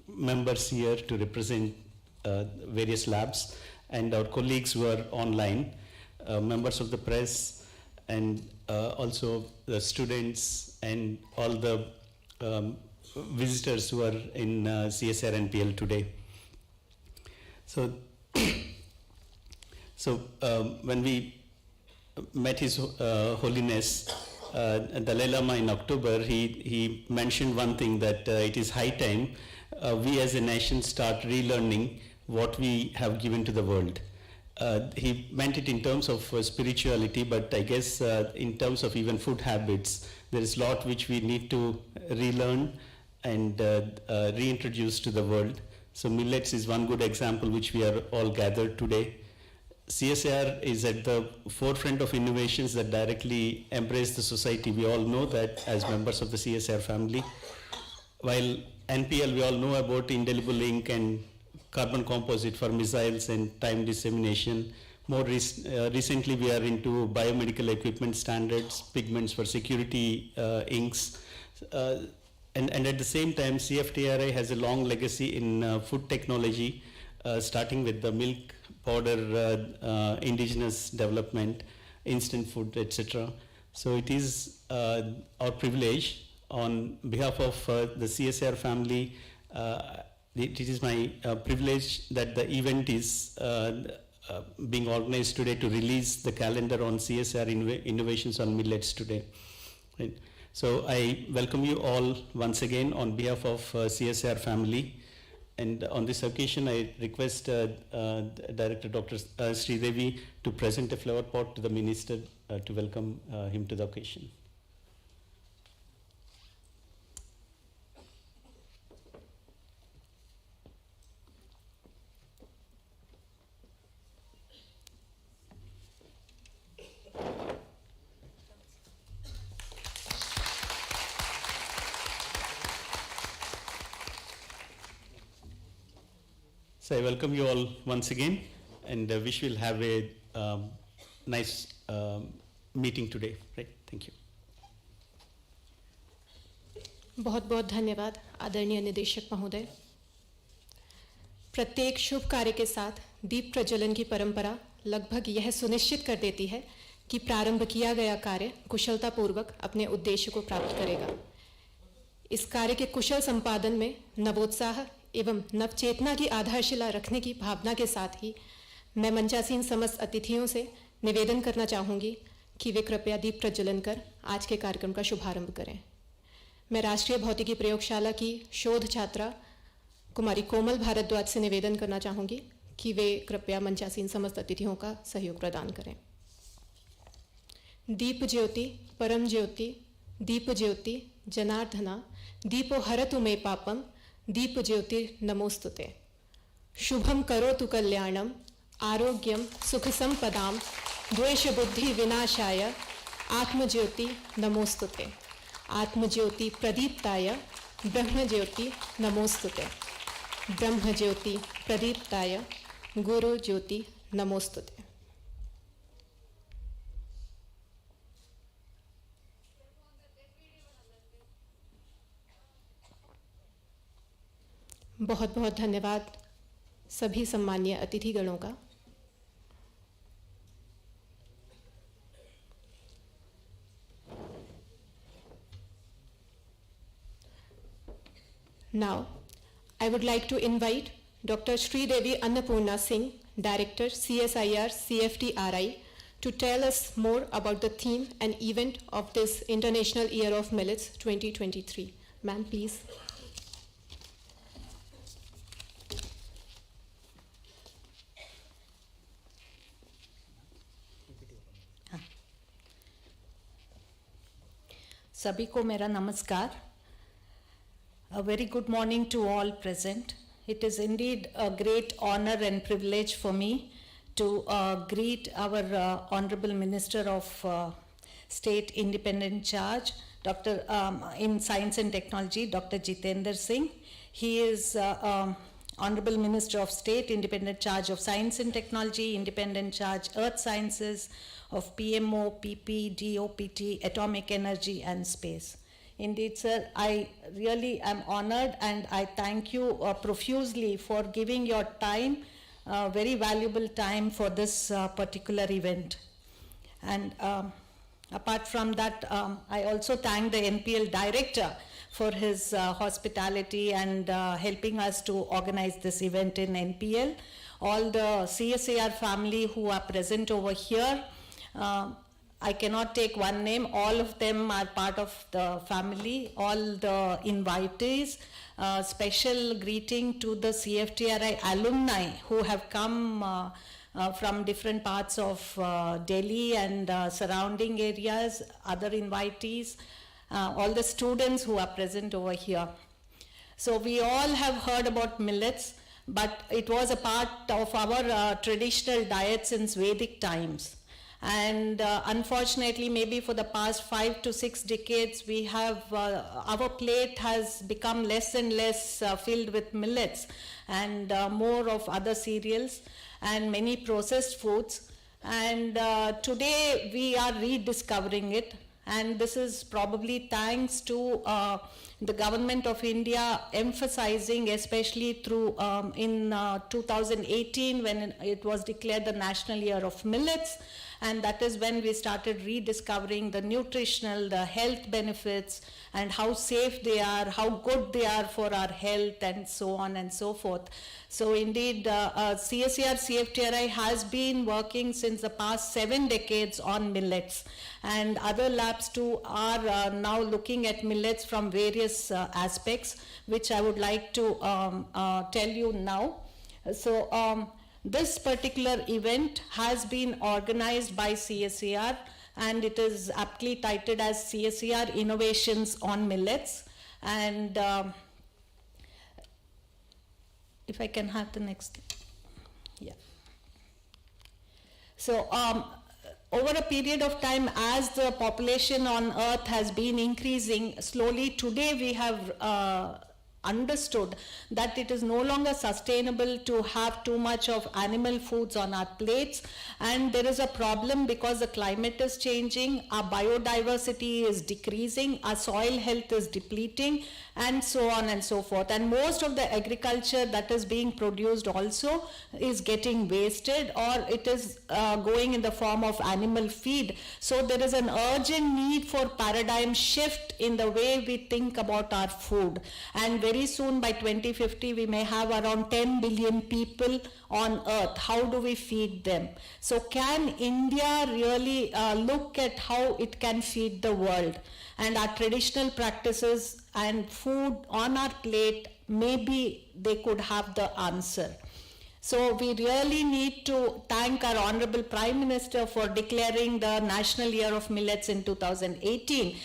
S4: members here to represent various labs, and our colleagues who are online, members of the press, and also the students and all the visitors who are in CSR NPL today. So, when we met His Holiness Dalai Lama in October, he mentioned one thing, that it is high time we as a nation start relearning what we have given to the world. He meant it in terms of spirituality, but I guess in terms of even food habits, there is a lot which we need to relearn and reintroduce to the world. So millets is one good example which we are all gathered today. CSIR is at the forefront of innovations that directly embrace the society. We all know that as members of the CSIR family. While NPL, we all know about indelible ink and carbon composite for missiles and time dissemination. More recently, we are into biomedical equipment standards, pigments for security inks. And at the same time, CFTRI has a long legacy in food technology, starting with the milk powder indigenous development, instant food, etc. So it is our privilege on behalf of the CSIR family. It is my privilege that the event is being organized today to release the calendar on CSIR innovations on millets today. Right. So I welcome you all once again on behalf of CSIR family. And on this occasion, I request Director Dr. Sridevi to present a flower pot to the Minister to welcome him to the occasion. So I welcome you all once again, and wish we'll have a nice meeting today. Right? Thank you.
S2: बहुत बहुत धन्यवाद आदरणीय निदेशक महोदय। प्रत्येक शुभ कार्य के साथ दीप प्रज्वलन की परंपरा लगभग यह सुनिश्चित कर देती है कि प्रारंभ किया गया कार्य कुशलतापूर्वक अपने उद्देश्य को प्राप्त करेगा। इस कार्य के कुशल संपादन में नवोत्साह एवं नवचेतना की आधारशिला रखने की भावना के साथ ही मैं मंचासीन समस्त अतिथियों से निवेदन करना चाहूँगी कि वे कृपया दीप प्रज्वलन कर आज के कार्यक्रम का शुभारंभ करें। मैं राष्ट्रीय भौतिकी प्रयोगशाला की शोध छात्रा कुमारी कोमल भारद्वाज से निवेदन करना चाहूँगी कि वे कृपया मंचासीन समस्त अतिथियों का सहयोग प्रदान करें। दीप ज्योति परम ज्योति दीप ज्योति जनार्दना दीपो हरतु मे पापम दीप ज्योति नमोस्तुते। शुभम करोतु कल्याणम आरोग्यम सुख संपदाम द्वेष बुद्धि विनाशाय आत्मज्योति नमोस्तुते। आत्मज्योति प्रदीप्ताय ब्रह्म ज्योति नमोस्तुते। ब्रह्म ज्योति प्रदीप्ताय गुरु ज्योति नमोस्तुते। बहुत बहुत धन्यवाद सभी सम्मानीय अतिथिगणों का। Now, I would like to invite Dr. Sridevi Annapurna Singh, Director CSIR CFTRI, to tell us more about the theme and event of this International Year of Millets 2023. Ma'am, please.
S5: सभी को मेरा नमस्कार. A very good morning to all present. It is indeed a great honor and privilege for me to greet our Honorable Minister of State Independent Charge, Dr. In Science and Technology, Dr. Jitendra Singh. He is Honorable Minister of State, Independent Charge of Science and Technology, Independent Charge Earth Sciences, of PMO, PP, DOPT, Atomic Energy and Space. Indeed, sir, I really am honored and I thank you profusely for giving your time, very valuable time for this particular event. And apart from that, I also thank the NPL director for his hospitality and helping us to organize this event in NPL. All the CSIR family who are present over here, I cannot take one name, all of them are part of the family, all the invitees. Special greeting to the CFTRI alumni who have come from different parts of Delhi and surrounding areas, other invitees, all the students who are present over here. So we all have heard about millets, but it was a part of our traditional diet since Vedic times. And unfortunately, maybe for the past 5 to 6 decades, we have, our plate has become less and less filled with millets and more of other cereals and many processed foods. And today we are rediscovering it. And this is probably thanks to the government of India emphasizing, especially through in 2018 when it was declared the National Year of Millets. And that is when we started rediscovering the nutritional, the health benefits, and how safe they are, how good they are for our health, and so on and so forth. So indeed, CSIR CFTRI has been working since the past 7 decades on millets. And other labs too are now looking at millets from various aspects, which I would like to tell you now. So, this particular event has been organized by CSIR and it is aptly titled as CSIR Innovations on Millets. And if I can have the next, yeah. So over a period of time, as the population on earth has been increasing slowly, today we have understood that it is no longer sustainable to have too much of animal foods on our plates, and there is a problem because the climate is changing, our biodiversity is decreasing, our soil health is depleting, and so on and so forth. And most of the agriculture that is being produced also is getting wasted, or it is going in the form of animal feed. So there is an urgent need for paradigm shift in the way we think about our food. And very soon by 2050 we may have around 10 billion people on earth. How do we feed them? So can India really look at how it can feed the world? And our traditional practices and food on our plate, maybe they could have the answer. So we really need to thank our Honorable Prime Minister for declaring the National Year of Millets in 2018,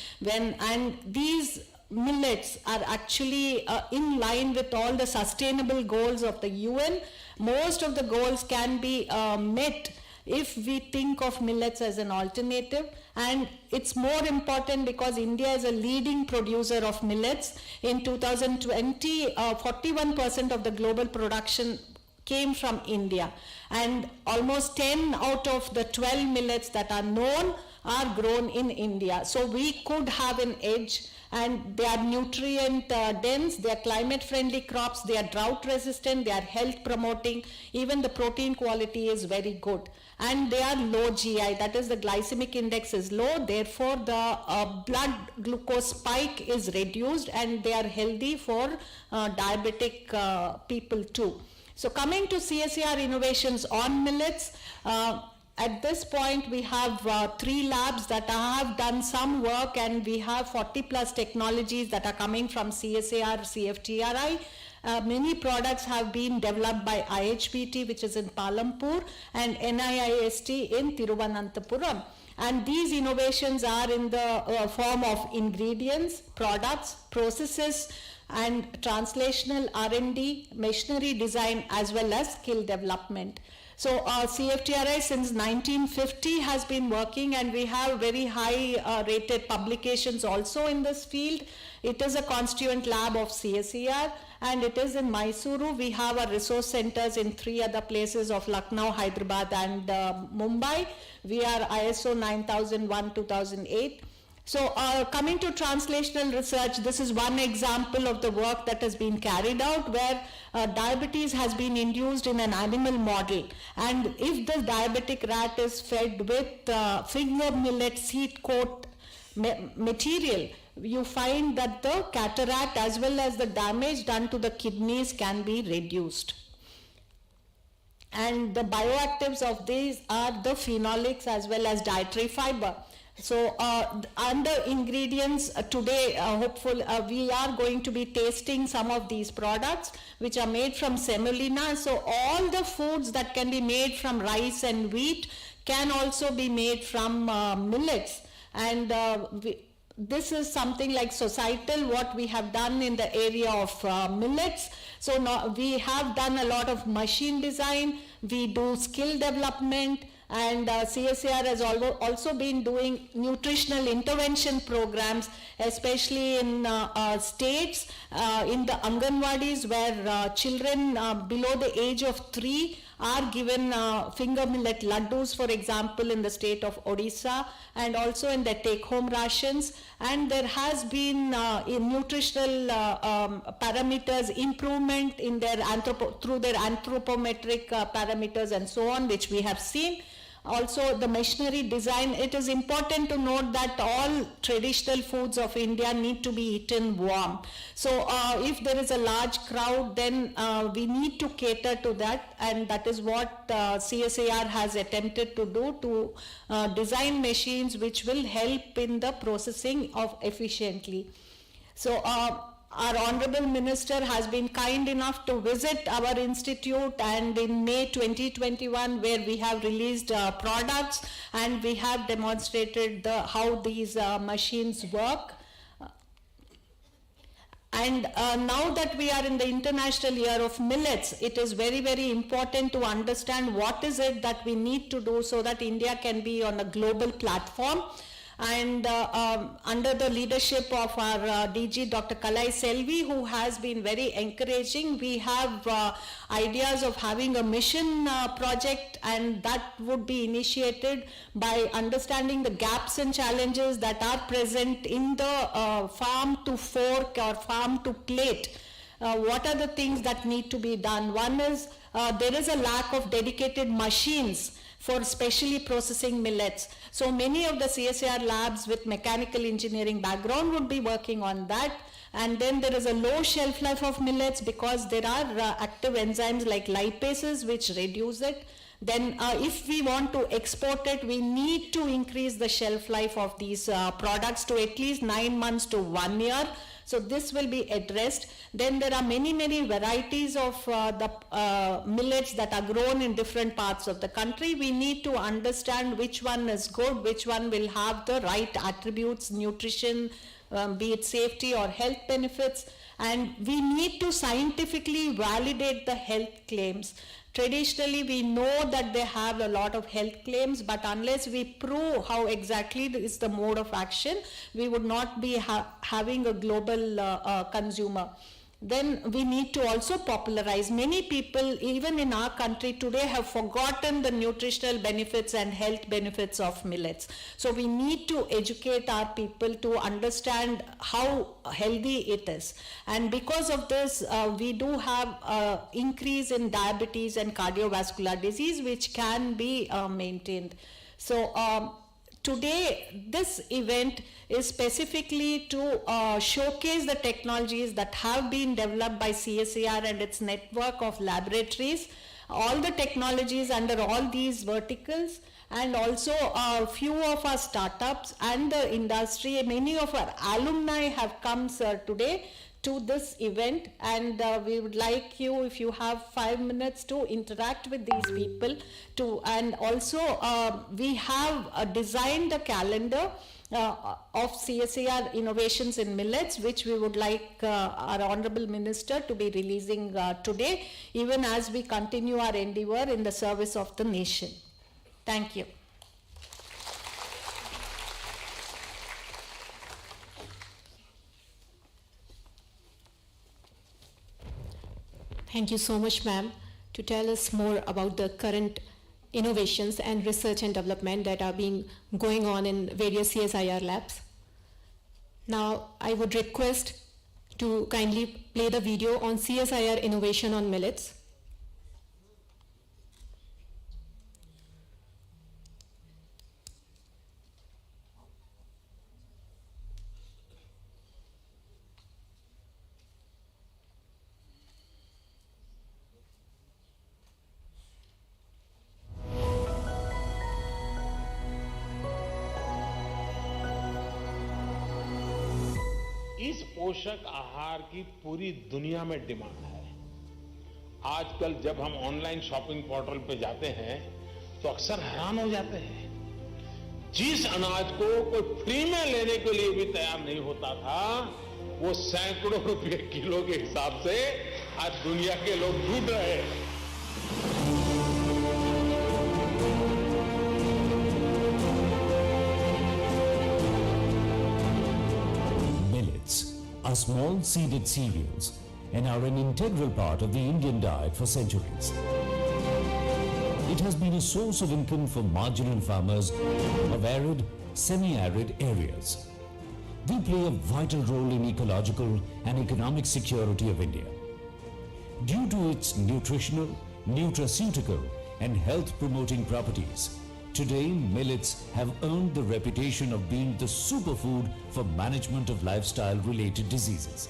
S5: and these millets are actually in line with all the sustainable goals of the UN. Most of the goals can be met if we think of millets as an alternative, and it's more important because India is a leading producer of millets. In 2020, 41% of the global production came from India, and almost 10 out of the 12 millets that are known are grown in India. So we could have an edge, and they are nutrient dense, they are climate friendly crops, they are drought resistant, they are health promoting, even the protein quality is very good. And they are low GI, that is the glycemic index is low, therefore the blood glucose spike is reduced, and they are healthy for diabetic people too. So coming to CSIR innovations on millets, at this point we have 3 labs that have done some work, and we have 40 plus technologies that are coming from CSIR, CFTRI. Many products have been developed by IHBT, which is in Palampur, and NIIST in Thiruvananthapuram. And these innovations are in the form of ingredients, products, processes, and translational R&D, machinery design, as well as skill development. So CFTRI since 1950 has been working, and we have very high rated publications also in this field. It is a constituent lab of CSIR, and it is in Mysuru. We have our resource centers in 3 other places of Lucknow, Hyderabad, and Mumbai. We are ISO 9001-2008. So coming to translational research, this is one example of the work that has been carried out, where diabetes has been induced in an animal model. And if the diabetic rat is fed with finger millet seed coat material, you find that the cataract as well as the damage done to the kidneys can be reduced. And the bioactives of these are the phenolics as well as dietary fiber. So under ingredients today, we are going to be tasting some of these products which are made from semolina. So all the foods that can be made from rice and wheat can also be made from millets. And this is something like societal what we have done in the area of millets. So now we have done a lot of machine design, we do skill development, and CSIR has also been doing nutritional intervention programs, especially in states, in the Anganwadis, where children below the age of 3 are given finger millet laddus, for example, in the state of Odisha, and also in their take-home rations. And there has been in nutritional parameters improvement in their through their anthropometric parameters and so on, which we have seen. Also the machinery design, it is important to note that all traditional foods of India need to be eaten warm. So if there is a large crowd, then we need to cater to that, and that is what CSIR has attempted to do, to design machines which will help in the processing of efficiently. So our Honorable Minister has been kind enough to visit our institute, and in May 2021, where we have released products and we have demonstrated how these machines work. And now that we are in the International Year of Millets, it is very, very important to understand what is it that we need to do so that India can be on a global platform. And under the leadership of our DG, Dr. Kalai Selvi, who has been very encouraging, we have ideas of having a mission project, and that would be initiated by understanding the gaps and challenges that are present in the farm to fork or farm to plate. What are the things that need to be done? One is there is a lack of dedicated machines for specially processing millets. So many of the CSIR labs with mechanical engineering background would be working on that. And then there is a low shelf life of millets because there are active enzymes like lipases which reduce it. Then if we want to export it, we need to increase the shelf life of these products to at least 9 months to 1 year. So this will be addressed. Then there are many, many varieties of the millets that are grown in different parts of the country. We need to understand which one is good, which one will have the right attributes, nutrition, be it safety or health benefits. And we need to scientifically validate the health claims. Traditionally, we know that they have a lot of health claims, but unless we prove how exactly is the mode of action, we would not be having a global consumer. Then we need to also popularize. Many people, even in our country today, have forgotten the nutritional benefits and health benefits of millets. So we need to educate our people to understand how healthy it is. And because of this, we do have increase in diabetes and cardiovascular disease, which can be maintained. So today, this event is specifically to showcase the technologies that have been developed by CSIR and its network of laboratories, all the technologies under all these verticals, and also a few of our startups and the industry. Many of our alumni have come, sir, today to this event, and we would like you, if you have 5 minutes, to interact with these people. And also we have designed a calendar of CSIR innovations in millets, which we would like our Honorable Minister to be releasing today, even as we continue our endeavor in the service of the nation. Thank you.
S2: Thank you so much, ma'am, to tell us more about the current innovations and research and development that are going on in various CSIR labs. Now, I would request to kindly play the video on CSIR innovation on millets.
S6: इस पोषक आहार की पूरी दुनिया में demand है। आजकल जब हम ऑनलाइन शॉपिंग पोर्टल पे जाते हैं तो अक्सर हैरान हो जाते हैं। जिस अनाज को कोई फ्री में लेने के लिए भी तैयार नहीं होता था, वो सैकड़ों रुपए किलो के हिसाब से आज दुनिया के लोग ढूंढ रहे हैं।
S7: are small seeded cereals and are an integral part of the Indian diet for centuries. It has been a source of income for marginal farmers of arid, semi-arid areas. They play a vital role in ecological and economic security of India. Due to its nutritional, nutraceutical and health-promoting properties, today, millets have earned the reputation of being the superfood for management of lifestyle-related diseases.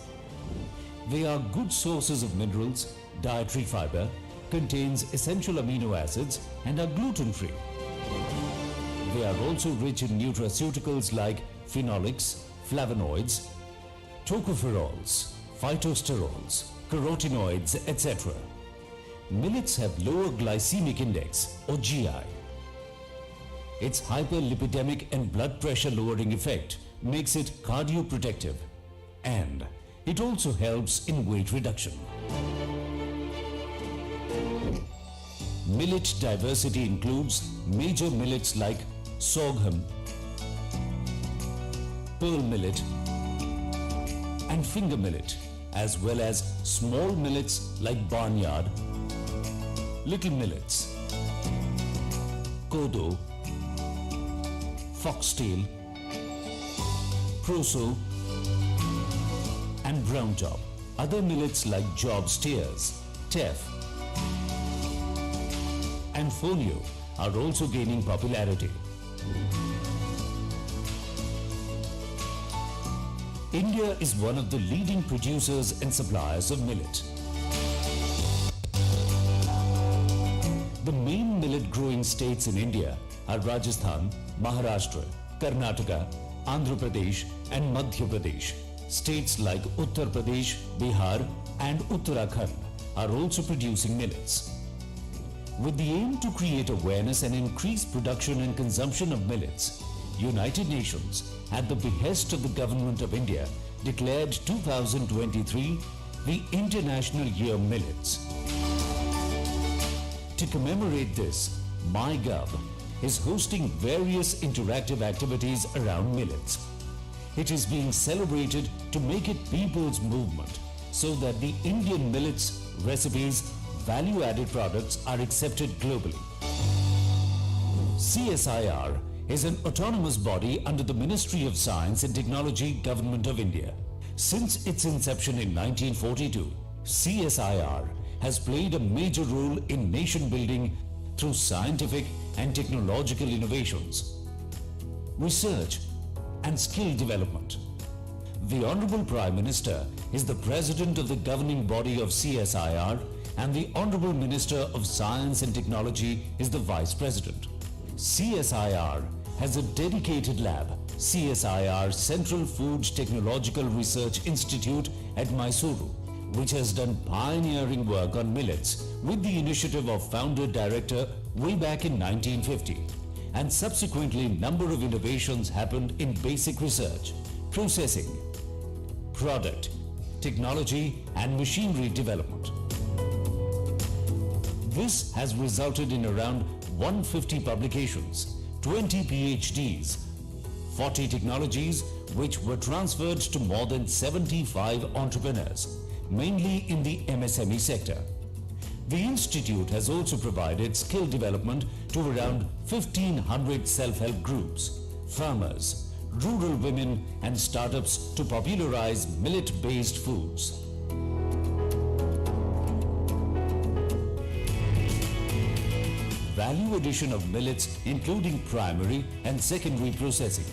S7: They are good sources of minerals, dietary fiber, contains essential amino acids and are gluten-free. They are also rich in nutraceuticals like phenolics, flavonoids, tocopherols, phytosterols, carotenoids, etc. Millets have lower glycemic index or GI. Its hyperlipidemic and blood pressure lowering effect makes it cardioprotective, and it also helps in weight reduction. Millet diversity includes major millets like sorghum, pearl millet and finger millet, as well as small millets like barnyard, little millets, kodo, foxtail, proso and brown top. Other millets like job steers, teff and folio are also gaining popularity. India is one of the leading producers and suppliers of millet. The main millet growing states in India are Rajasthan, Maharashtra, Karnataka, Andhra Pradesh and Madhya Pradesh. States like Uttar Pradesh, Bihar and Uttarakhand are also producing millets. With the aim to create awareness and increase production and consumption of millets, United Nations, at the behest of the Government of India, declared 2023 the International Year Millets. To commemorate this, MyGov is hosting various interactive activities around millets. It is being celebrated to make it people's movement so that the Indian millets recipes, value-added products are accepted globally. CSIR is an autonomous body under the Ministry of Science and Technology, Government of India. Since its inception in 1942, CSIR has played a major role in nation building through scientific and technological innovations, research and skill development. The Honorable Prime Minister is the President of the governing body of CSIR and the Honorable Minister of Science and Technology is the Vice President. CSIR has a dedicated lab, CSIR Central Food Technological Research Institute at Mysuru, which has done pioneering work on millets with the initiative of founder-director way back in 1950. And subsequently, number of innovations happened in basic research, processing, product, technology and machinery development. This has resulted in around 150 publications, 20 PhDs, 40 technologies which were transferred to more than 75 entrepreneurs, mainly in the MSME sector. The institute has also provided skill development to around 1,500 self-help groups, farmers, rural women and startups to popularize millet-based foods. Value addition of millets including primary and secondary processing.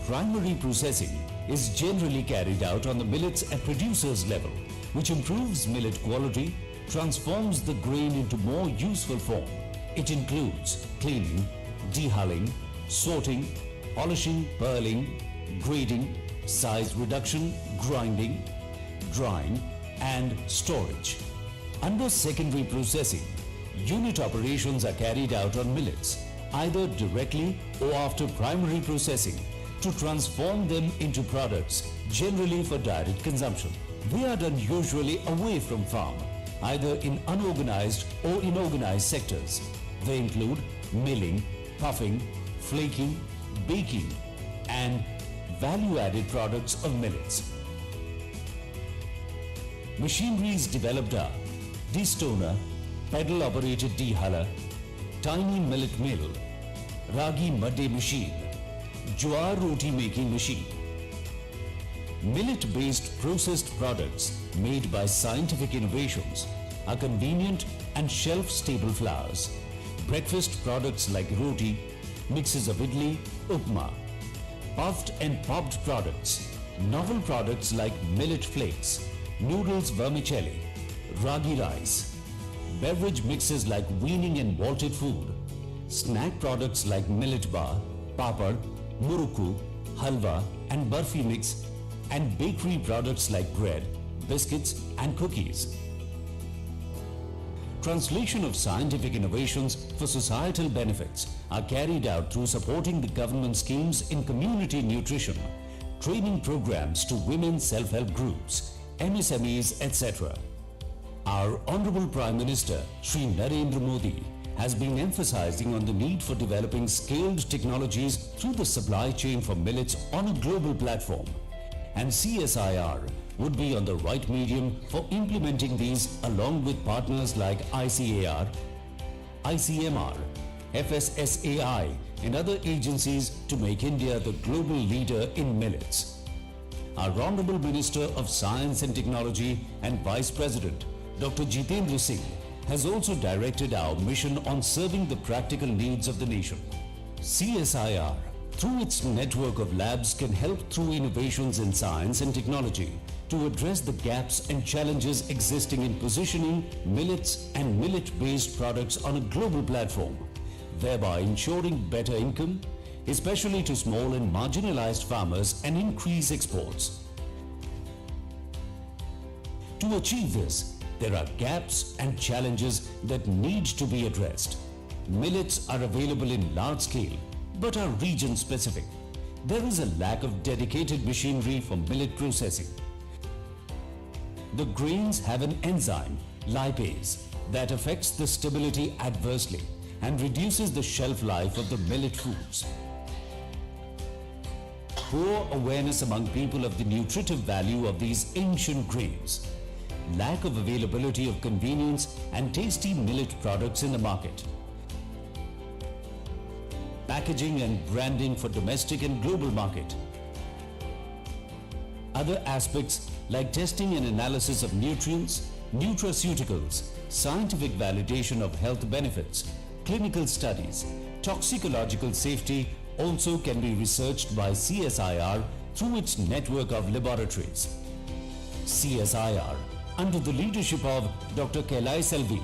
S7: Primary processing is generally carried out on the millets at producers level, which improves millet quality, transforms the grain into more useful form. It includes cleaning, dehulling, sorting, polishing, pearling, grading, size reduction, grinding, drying and storage. Under secondary processing, unit operations are carried out on millets, either directly or after primary processing, to transform them into products, generally for direct consumption. They are done usually away from farm, either in unorganized or in organized sectors. They include milling, puffing, flaking, baking, and value-added products of millets. Machineries developed are destoner, pedal-operated dehuller, tiny millet mill, ragi madde machine, jowar roti making machine. Millet-based processed products made by scientific innovations are convenient and shelf-stable flours. Breakfast products like roti, mixes of idli, upma. Puffed and popped products, novel products like millet flakes, noodles vermicelli, ragi rice. Beverage mixes like weaning and malted food. Snack products like millet bar, papad, murukku, halwa and barfi mix, and bakery products like bread, biscuits and cookies. Translation of scientific innovations for societal benefits are carried out through supporting the government schemes in community nutrition, training programs to women self-help groups, MSMEs, etc. Our Honorable Prime Minister, Shri Narendra Modi, has been emphasizing on the need for developing scaled technologies through the supply chain for millets on a global platform. And CSIR would be on the right medium for implementing these along with partners like ICAR, ICMR, FSSAI and other agencies to make India the global leader in millets. Our Honorable Minister of Science and Technology and Vice President, Dr. Jitendra Singh, has also directed our mission on serving the practical needs of the nation. CSIR, through its network of labs, can help through innovations in science and technology to address the gaps and challenges existing in positioning millets and millet-based products on a global platform, thereby ensuring better income, especially to small and marginalized farmers, and increase exports. To achieve this, there are gaps and challenges that need to be addressed. Millets are available in large scale, but are region specific. There is a lack of dedicated machinery for millet processing. The grains have an enzyme, lipase, that affects the stability adversely and reduces the shelf life of the millet foods. Poor awareness among people of the nutritive value of these ancient grains. Lack of availability of convenience and tasty millet products in the market. Packaging and branding for domestic and global market. Other aspects like testing and analysis of nutrients, nutraceuticals, scientific validation of health benefits, clinical studies, toxicological safety also can be researched by CSIR through its network of laboratories. CSIR, under the leadership of Dr. Kailai Selvi,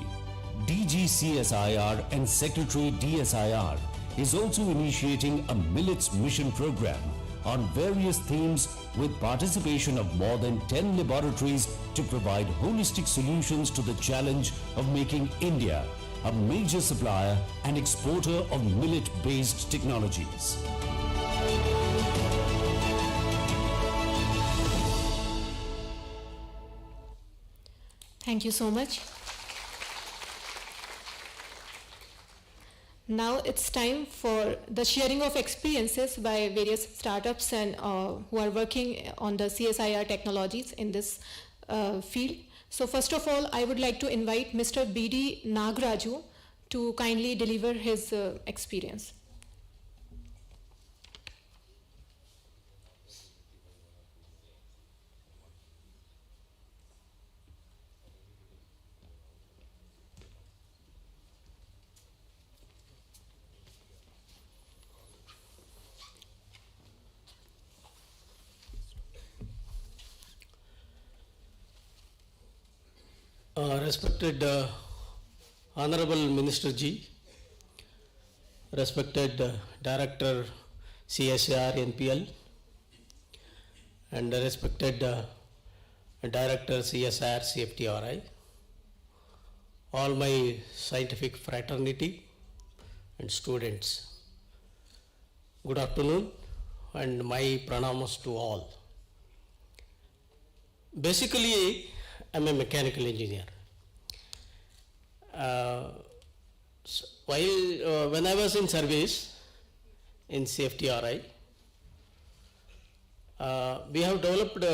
S7: DG CSIR and Secretary DSIR, is also initiating a Millets mission program on various themes with participation of more than 10 laboratories to provide holistic solutions to the challenge of making India a major supplier and exporter of millet-based technologies.
S2: Thank you so much. Now it's time for the sharing of experiences by various startups and who are working on the CSIR technologies in this field. So first of all, I would like to invite Mr. B.D. Nagraju to kindly deliver his experience.
S3: Respected Honorable Minister Ji, respected Director CSIR NPL, and respected Director CSIR CFTRI, all my scientific fraternity and students, good afternoon and my pranamas to all. Basically, I'm a mechanical engineer. When I was in service in CFTRI, we have developed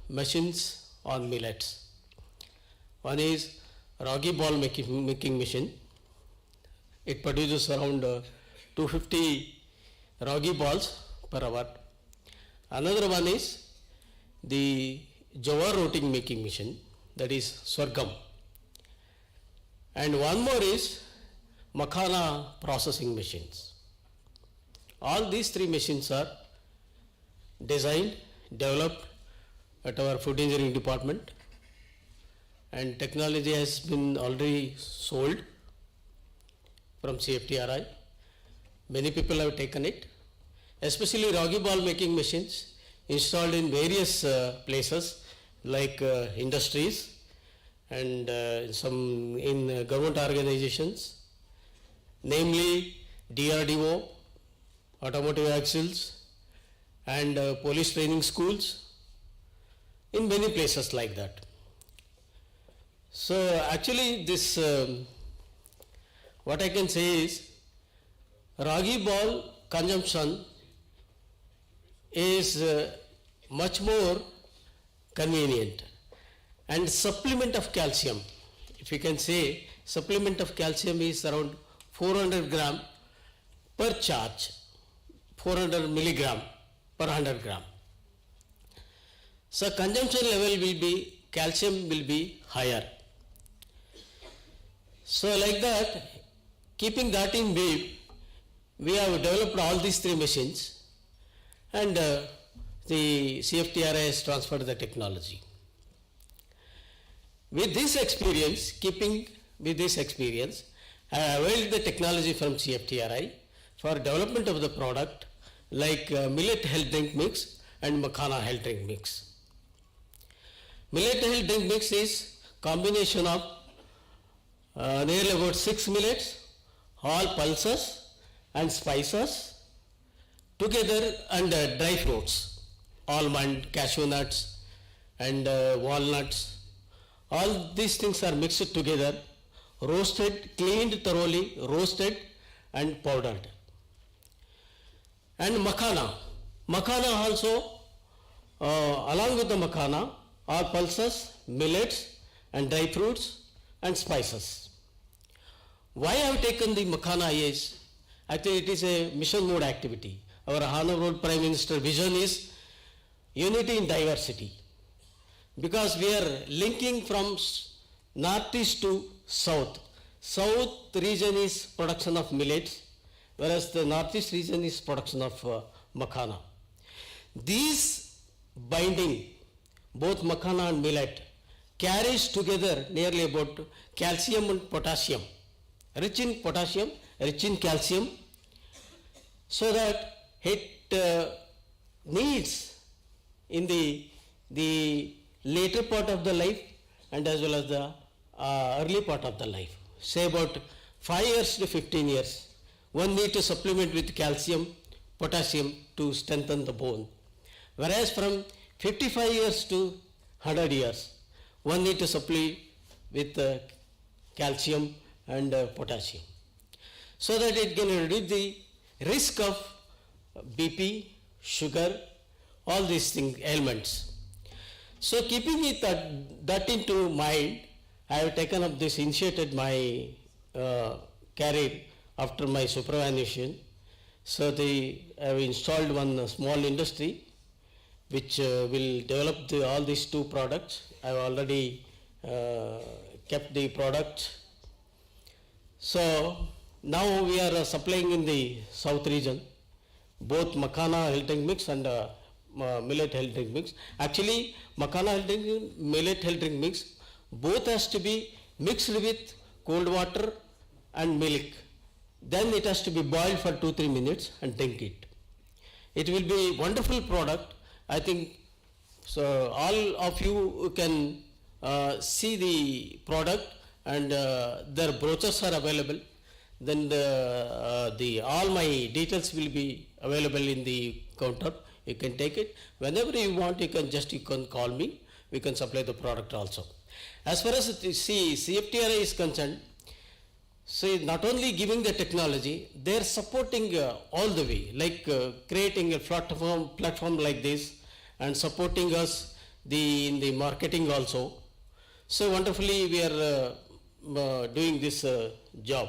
S3: machines on millets. One is ragi ball making machine. It produces around 250 ragi balls per hour. Another one is the jawar roting making machine, that is sorghum. And one more is makhana processing machines. All these three machines are designed, developed at our food engineering department, and technology has been already sold from CFTRI. Many people have taken it, especially ragi ball making machines installed in various places like industries and some in government organizations, namely DRDO, automotive axles, and police training schools, in many places like that. So actually this, what I can say is, ragi ball consumption is much more convenient, and supplement of calcium, if you can say, supplement of calcium is around 400 gram per charge, 400 milligram per 100 gram. So consumption level will be, calcium will be higher. So like that, keeping that in view, we have developed all these three machines, and the CFTRI has transferred the technology. With this experience, keeping with this experience, I availed the technology from CFTRI for development of the product like millet health drink mix and makhana health drink mix. Millet health drink mix is combination of nearly about 6 millets, all pulses and spices together, and dry fruits, almond, cashew nuts and walnuts. All these things are mixed together, roasted, cleaned thoroughly, roasted and powdered. And makhana. Makhana also, along with the makhana, are pulses, millets and dry fruits and spices. Why I have taken the makhana is, I think it is a mission mode activity. Our Honorable Prime Minister vision is unity in diversity, because we are linking from northeast to south. South region is production of millets, whereas the northeast region is production of makhana. These binding, both makhana and millet, carries together nearly about calcium and potassium, rich in potassium, rich in calcium,
S8: so that it needs in the later part of the life and as well as the early part of the life. Say about 5 years to 15 years, one need to supplement with calcium, potassium to strengthen the bone. Whereas from 55 years to 100 years, one need to supplement with calcium and potassium, so that it can reduce the risk of BP, sugar, all these things, ailments. So keeping it that into mind, I have taken up this, initiated my career after my superannuation. So I have installed one small industry which will develop all these two products. I have already kept the product. So now we are supplying in the south region, both Makana health drink mix and millet health drink mix. Actually, Makana health drink, millet health drink mix, both has to be mixed with cold water and milk. Then it has to be boiled for 2-3 minutes and drink it. It will be a wonderful product. I think so. All of you can see the product, and their brochures are available. Then all my details will be available in the counter. You can take it whenever you want. You can call me. We can supply the product also. As far as CFTRI is concerned, see, not only giving the technology, they are supporting all the way, like creating a platform like this and supporting us in the marketing also. So wonderfully we are doing this job.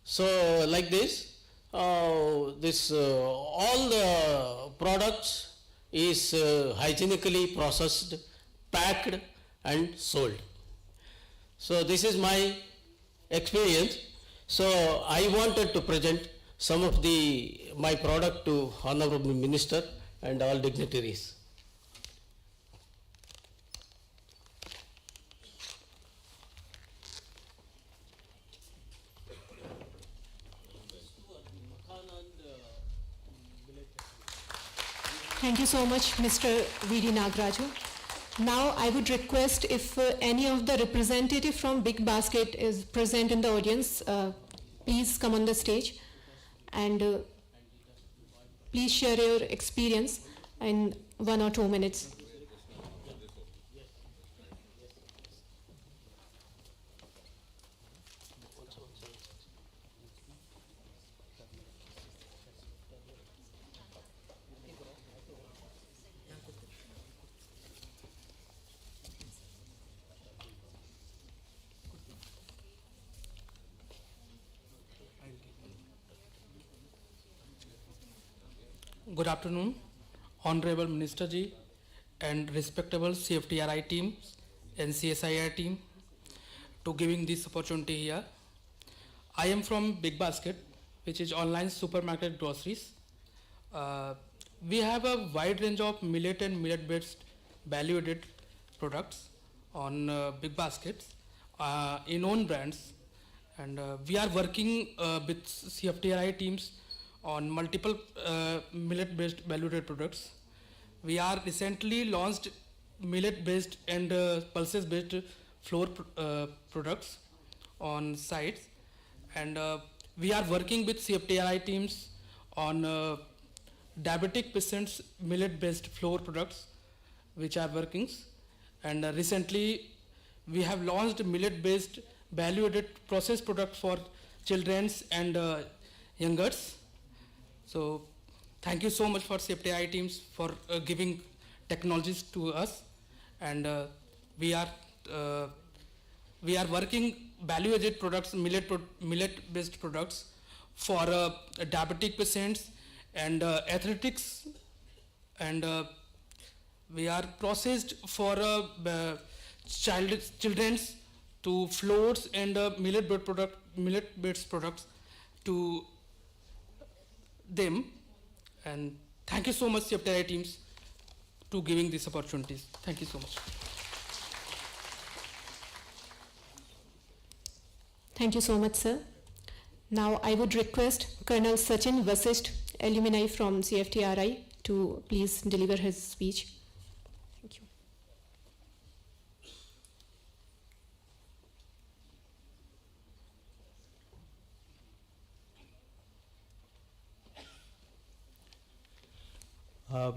S8: So like this, all the products is hygienically processed, packed and sold. So this is my experience. So I wanted to present some of my product to Honorable Minister and all dignitaries.
S2: Thank you so much, Mr. V.D. Nagaraju. Now I would request if any of the representative from Big Basket is present in the audience, please come on the stage and please share your experience in 1 or 2 minutes.
S9: Good afternoon, Honorable Minister Ji and respectable CFTRI teams and CSIR team to giving this opportunity here. I am from Big Basket, which is online supermarket groceries. We have a wide range of millet and millet-based value-added products on Big Baskets in own brands, and we are working with CFTRI teams on multiple millet-based value-added products. We are recently launched millet-based and pulses-based flour products on sites, and we are working with CFTRI teams on diabetic patients millet-based flour products, which are working. And recently, we have launched millet-based value-added processed products for children's and youngers. So thank you so much for CFTI teams for giving technologies to us, and we are working value-added products, millet-based products for diabetic patients and athletics, and we are processed for children's to flours and millet-based products to them. And thank you so much, CFTI teams, to giving these opportunities. Thank you so much.
S2: Thank you so much, sir. Now I would request Colonel Sachin Vasisht, alumni from CFTRI, to please deliver his speech. Thank you.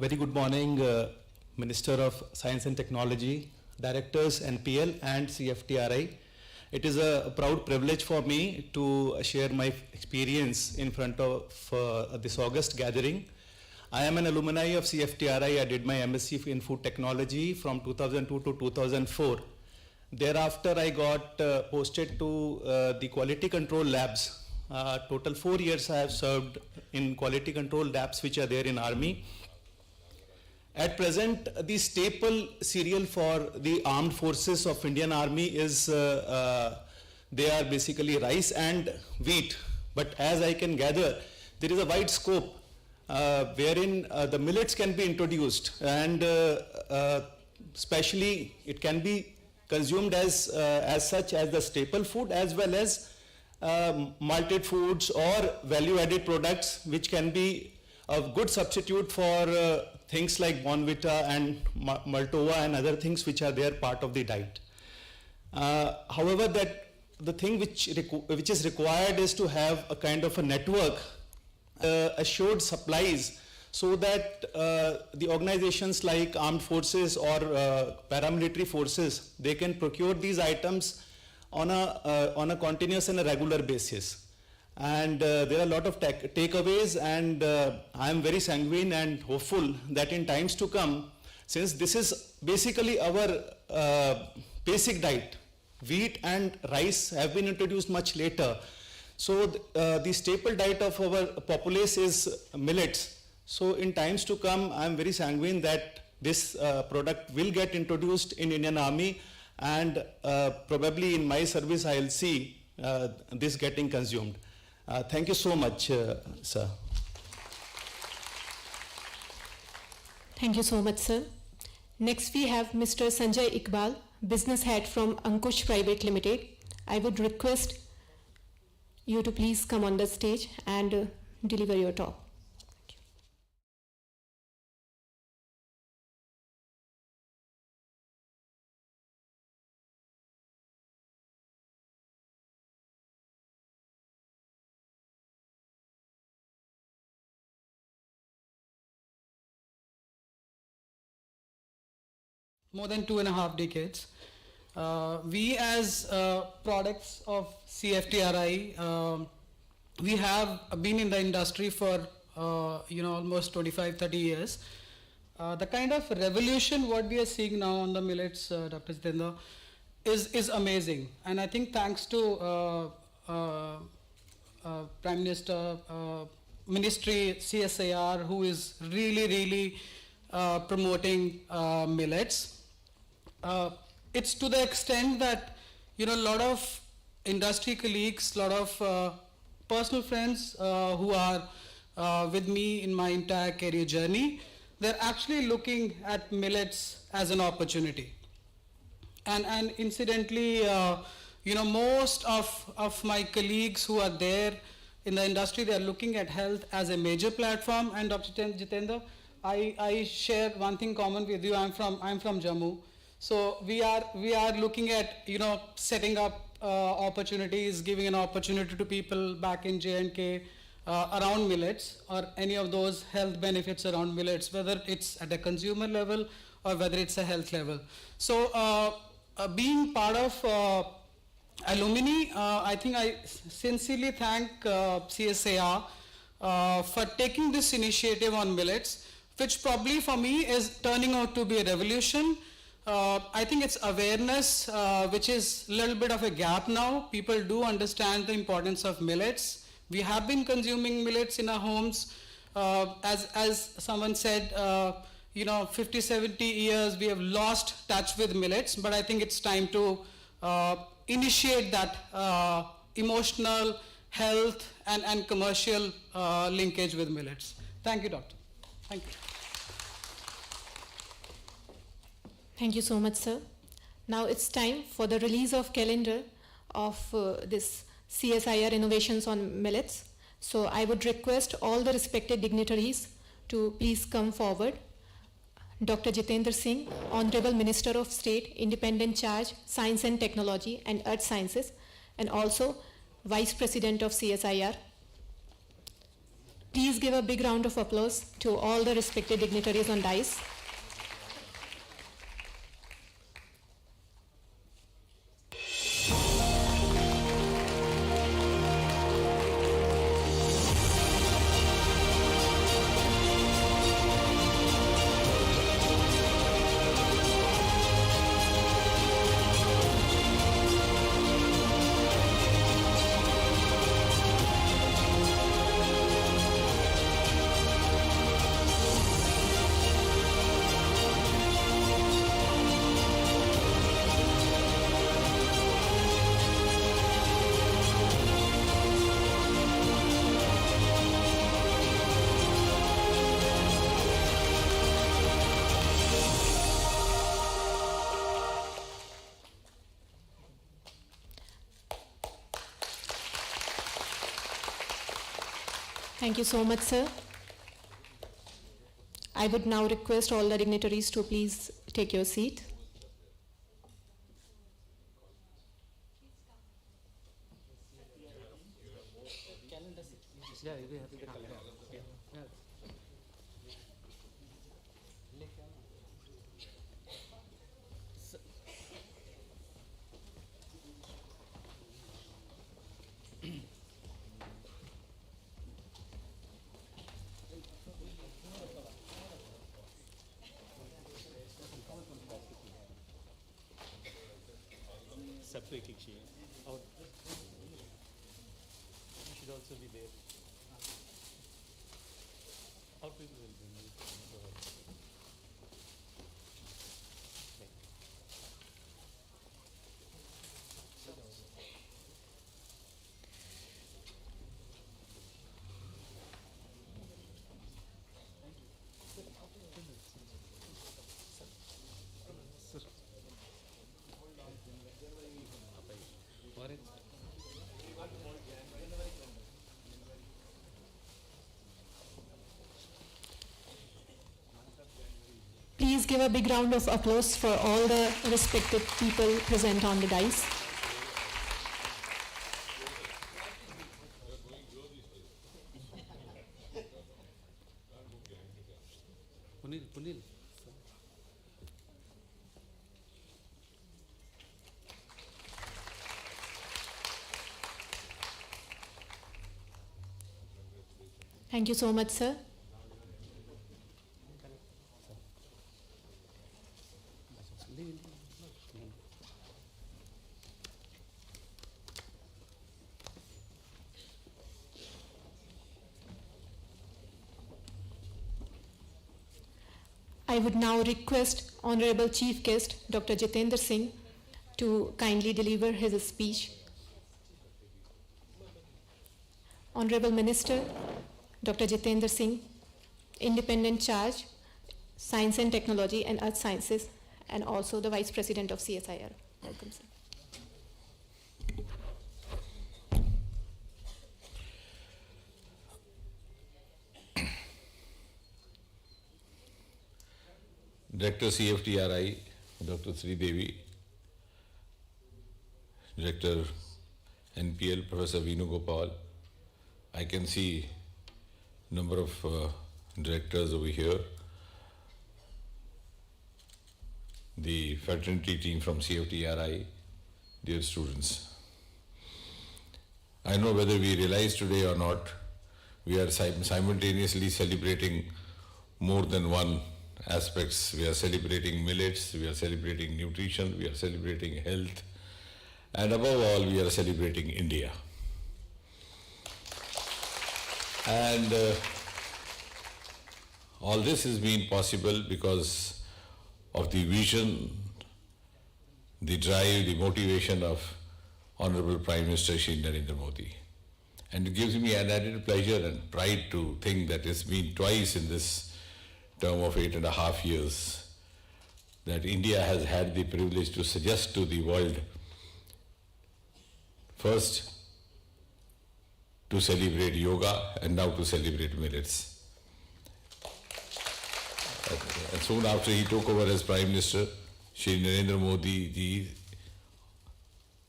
S10: Very good morning, Minister of Science and Technology, Directors, NPL and CFTRI. It is a proud privilege for me to share my experience in front of this August gathering. I am an alumni of CFTRI. I did my MSc in Food Technology from 2002 to 2004. Thereafter, I got posted to the Quality Control Labs. Total 4 years I have served in Quality Control Labs which are there in Army. At present, the staple cereal for the armed forces of Indian Army is, they are basically rice and wheat. But as I can gather, there is a wide scope wherein the millets can be introduced, and especially it can be consumed as such as the staple food, as well as malted foods or value-added products which can be a good substitute for things like Bonvita and Maltova and other things which are there part of the diet. However, that the thing which is required is to have a kind of a network, assured supplies, so that the organizations like armed forces or paramilitary forces, they can procure these items on a continuous and a regular basis. And there are a lot of takeaways, and I am very sanguine and hopeful that in times to come, since this is basically our basic diet, wheat and rice have been introduced much later. So the staple diet of our populace is millets. So in times to come, I am very sanguine that this product will get introduced in Indian Army, and probably in my service I will see this getting consumed. Thank you so much, sir.
S2: Thank you so much, sir. Next we have Mr. Sanjay Iqbal, Business Head from Ankush Private Limited. I would request you to please come on the stage and deliver your talk.
S9: More than 2.5 decades. We as products of CFTRI, we have been in the industry for almost 25-30 years. The kind of revolution what we are seeing now on the millets, Dr. Jitendra, is amazing. And I think thanks to Prime Minister, Ministry, CSIR, who is really promoting millets. It's to the extent that a lot of industry colleagues, a lot of personal friends who are with me in my entire career journey, they're actually looking at millets as an opportunity. And incidentally, most of my colleagues who are there in the industry, they are looking at health as a major platform. And Dr. Jitendra, I share one thing common with you. I'm from Jammu. So we are looking at setting up opportunities, giving an opportunity to people back in J&K around millets, or any of those health benefits around millets, whether it's at a consumer level or whether it's a health level. So being part of alumni, I think I sincerely thank CSIR for taking this initiative on millets, which probably for me is turning out to be a revolution. I think it's awareness, which is a little bit of a gap now. People do understand the importance of millets. We have been consuming millets in our homes. As someone said, 50, 70 years we have lost touch with millets, but I think it's time to initiate that emotional, health and commercial linkage with millets. Thank you, Doctor. Thank you.
S2: Thank you so much, sir. Now it's time for the release of calendar of this CSIR innovations on millets. So I would request all the respected dignitaries to please come forward. Dr. Jitendra Singh, Honorable Minister of State, Independent Charge, Science and Technology and Earth Sciences, and also Vice President of CSIR. Please give a big round of applause to all the respected dignitaries on dais. Thank you so much, sir. I would now request all the dignitaries to please take your seat.
S4: सबको एक एक चाहिए और you should also be there. How people will bring you? Go ahead.
S2: Please give a big round of applause for all the respected people present on the dais.
S3: Punil.
S2: Thank you so much, sir. I would now request Honorable Chief Guest, Dr. Jitendra Singh, to kindly deliver his speech. Honorable Minister, Dr. Jitendra Singh, Independent Charge, Science and Technology and Earth Sciences, and also the Vice President of CSIR. Welcome, sir.
S11: Director CFTRI, Dr. Sri Devi, Director NPL, Professor Venu Gopal. I can see number of directors over here. The fraternity team from CFTRI, dear students. I know whether we realize today or not, we are simultaneously celebrating more than one aspects. We are celebrating millets, we are celebrating nutrition, we are celebrating health, and above all, we are celebrating India. And all this has been possible because of the vision, the drive, the motivation of Honorable Prime Minister Shri Narendra Modi. And it gives me an added pleasure and pride to think that it's been twice in this term of 8.5 years that India has had the privilege to suggest to the world, first, to celebrate yoga and now to celebrate millets. And soon after he took over as Prime Minister, Shri Narendra Modi ji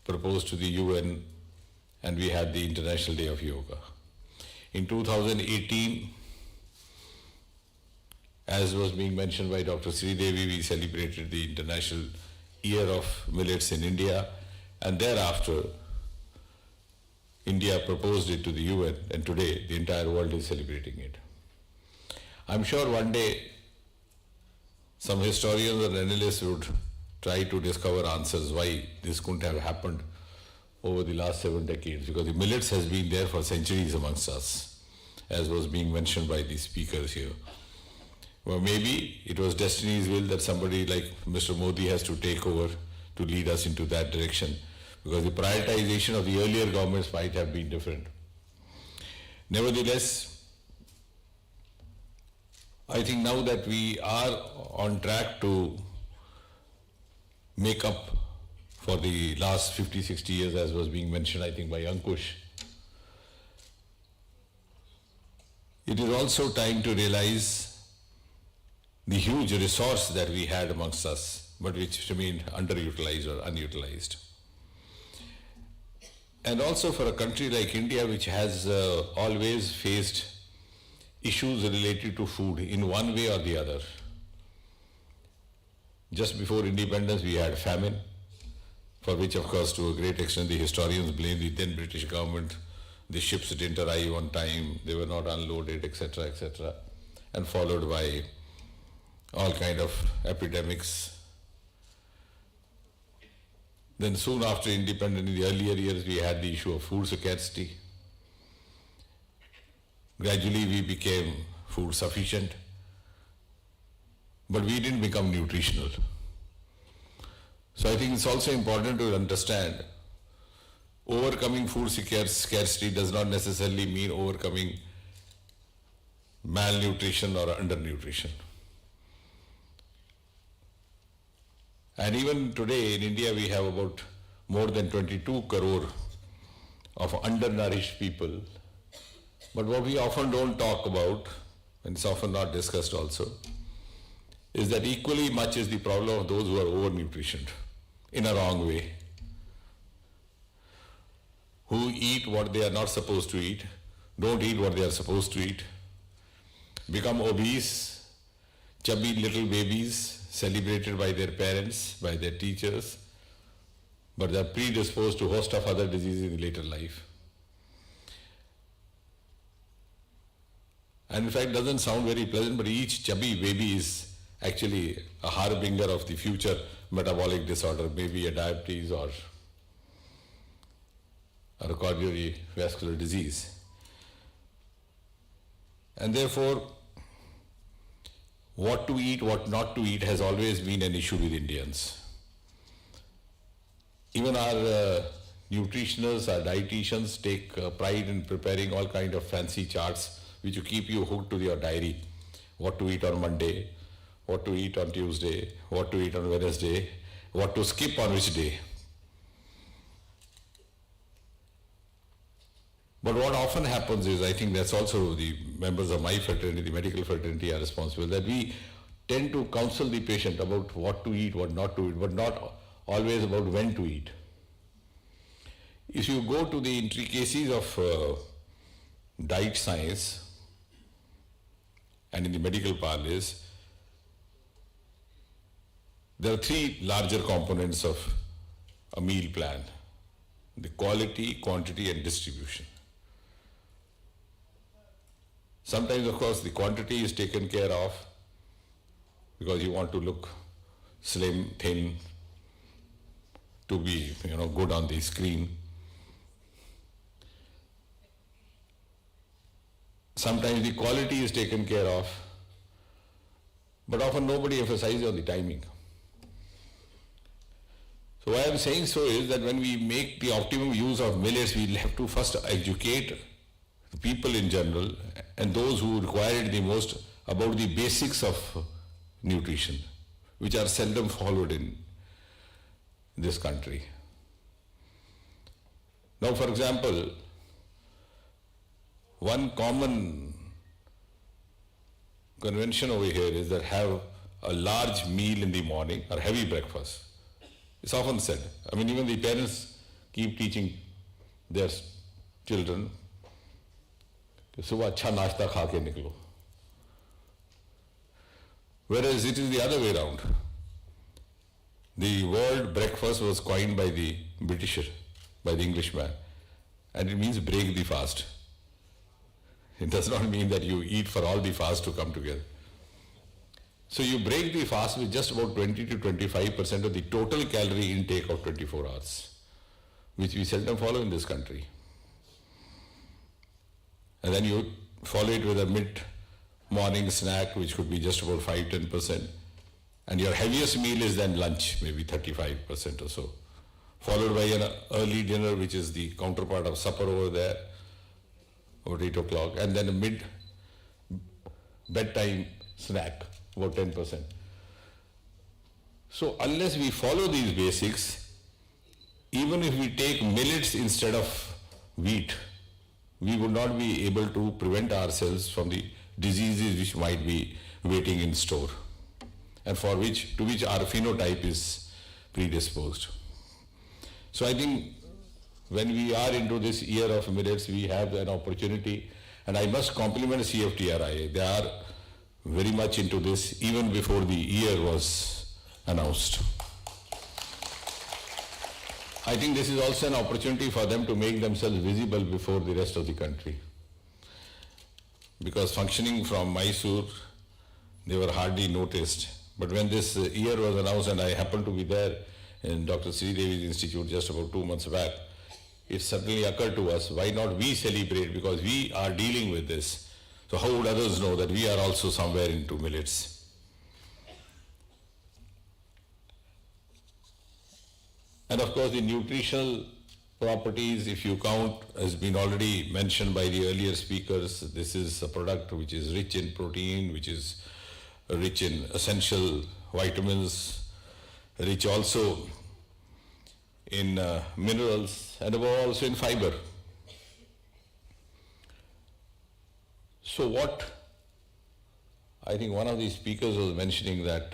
S11: proposed to the UN and we had the International Day of Yoga. In 2018, as was being mentioned by Dr. Sridevi, we celebrated the International Year of Millets in India, and thereafter India proposed it to the UN, and today the entire world is celebrating it. I'm sure one day some historians or analysts would try to discover answers why this couldn't have happened over the last 7 decades, because the millets has been there for centuries amongst us, as was being mentioned by the speakers here. Well, maybe it was destiny's will that somebody like Mr. Modi has to take over to lead us into that direction, because the prioritization of the earlier governments might have been different. Nevertheless, I think now that we are on track to make up for the last 50, 60 years, as was being mentioned, I think, by Ankush, it is also time to realize the huge resource that we had amongst us, but which remained underutilized or unutilized. And also for a country like India, which has always faced issues related to food in one way or the other. Just before independence, we had famine, for which, of course, to a great extent, the historians blame the then British government. The ships didn't arrive on time, they were not unloaded, etc., and followed by all kind of epidemics. Then soon after independence, in the earlier years, we had the issue of food scarcity. Gradually we became food sufficient, but we didn't become nutritional. So I think it's also important to understand overcoming food scarcity does not necessarily mean overcoming malnutrition or undernutrition. And even today in India we have about more than 22 crore of undernourished people. But what we often don't talk about, and it's often not discussed also, is that equally much is the problem of those who are overnutritioned in a wrong way, who eat what they are not supposed to eat, don't eat what they are supposed to eat, become obese, chubby little babies celebrated by their parents, by their teachers, but they are predisposed to a host of other diseases in later life. And in fact, it doesn't sound very pleasant, but each chubby baby is actually a harbinger of the future metabolic disorder, maybe a diabetes or a cardiovascular disease. And therefore, what to eat, what not to eat has always been an issue with Indians. Even our nutritionists, our dietitians take pride in preparing all kind of fancy charts which will keep you hooked to your diary. What to eat on Monday, what to eat on Tuesday, what to eat on Wednesday, what to skip on which day. But what often happens is, I think that's also the members of my fraternity, the medical fraternity, are responsible, that we tend to counsel the patient about what to eat, what not to eat, but not always about when to eat. If you go to the intricacies of diet science, and in the medical parlance, there are three larger components of a meal plan: the quality, quantity, and distribution. Sometimes, of course, the quantity is taken care of because you want to look slim, thin, to be, good on the screen. Sometimes the quality is taken care of, but often nobody emphasizes on the timing. So why I am saying so is that when we make the optimum use of millets, we have to first educate the people in general and those who require it the most about the basics of nutrition, which are seldom followed in this country. Now, for example, one common convention over here is that have a large meal in the morning or heavy breakfast. It's often said. I mean, even the parents keep teaching their children कि सुबह अच्छा नाश्ता खा के निकलो. Whereas it is the other way around. The word breakfast was coined by the Britisher, by the Englishman, and it means break the fast. It does not mean that you eat for all the fast to come together. So you break the fast with just about 20 to 25% of the total calorie intake of 24 hours, which we seldom follow in this country. And then you follow it with a mid-morning snack, which could be just about 5-10%. And your heaviest meal is then lunch, maybe 35% or so, followed by an early dinner, which is the counterpart of supper over there, about 8 o'clock, and then a mid-bedtime snack, about 10%. So unless we follow these basics, even if we take millets instead of wheat, we would not be able to prevent ourselves from the diseases which might be waiting in store, and to which our phenotype is predisposed. So I think when we are into this year of millets, we have an opportunity, and I must compliment CFTRI. They are very much into this even before the year was announced. I think this is also an opportunity for them to make themselves visible before the rest of the country. Because functioning from Mysore, they were hardly noticed. But when this year was announced, and I happened to be there in Dr. Sri Devi's Institute just about 2 months back, it suddenly occurred to us, why not we celebrate, because we are dealing with this. So how would others know that we are also somewhere into millets? And of course the nutritional properties, if you count, has been already mentioned by the earlier speakers. This is a product which is rich in protein, which is rich in essential vitamins, rich also in minerals, and above all also in fiber. So what, I think one of the speakers was mentioning that,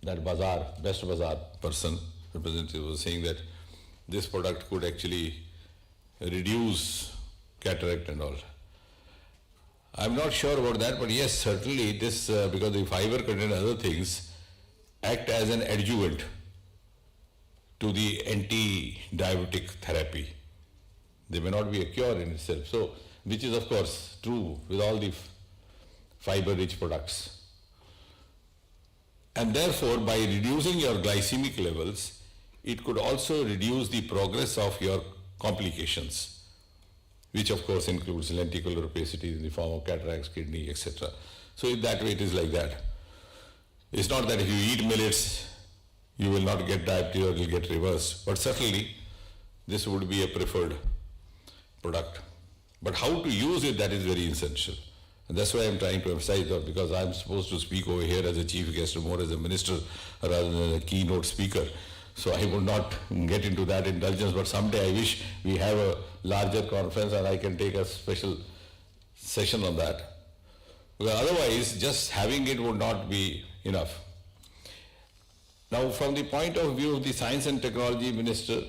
S11: that bazaar, best bazaar person, representative, was saying that this product could actually reduce cataract and all. I'm not sure about that, but yes, certainly this, because the fiber contains other things, act as an adjuvant to the anti-diabetic therapy. They may not be a cure in itself. So, which is of course true with all the fiber-rich products. And therefore, by reducing your glycemic levels, it could also reduce the progress of your complications, which of course includes lenticular opacity in the form of cataracts, kidney, etc. So in that way it is like that. It's not that if you eat millets, you will not get diabetes or it will get reversed, but certainly this would be a preferred product. But how to use it, that is very essential. And that's why I'm trying to emphasize that, because I'm supposed to speak over here as a chief guest or more as a minister rather than a keynote speaker. So I will not get into that indulgence, but someday I wish we have a larger conference and I can take a special session on that. Because otherwise, just having it would not be enough. Now, from the point of view of the Science and Technology Minister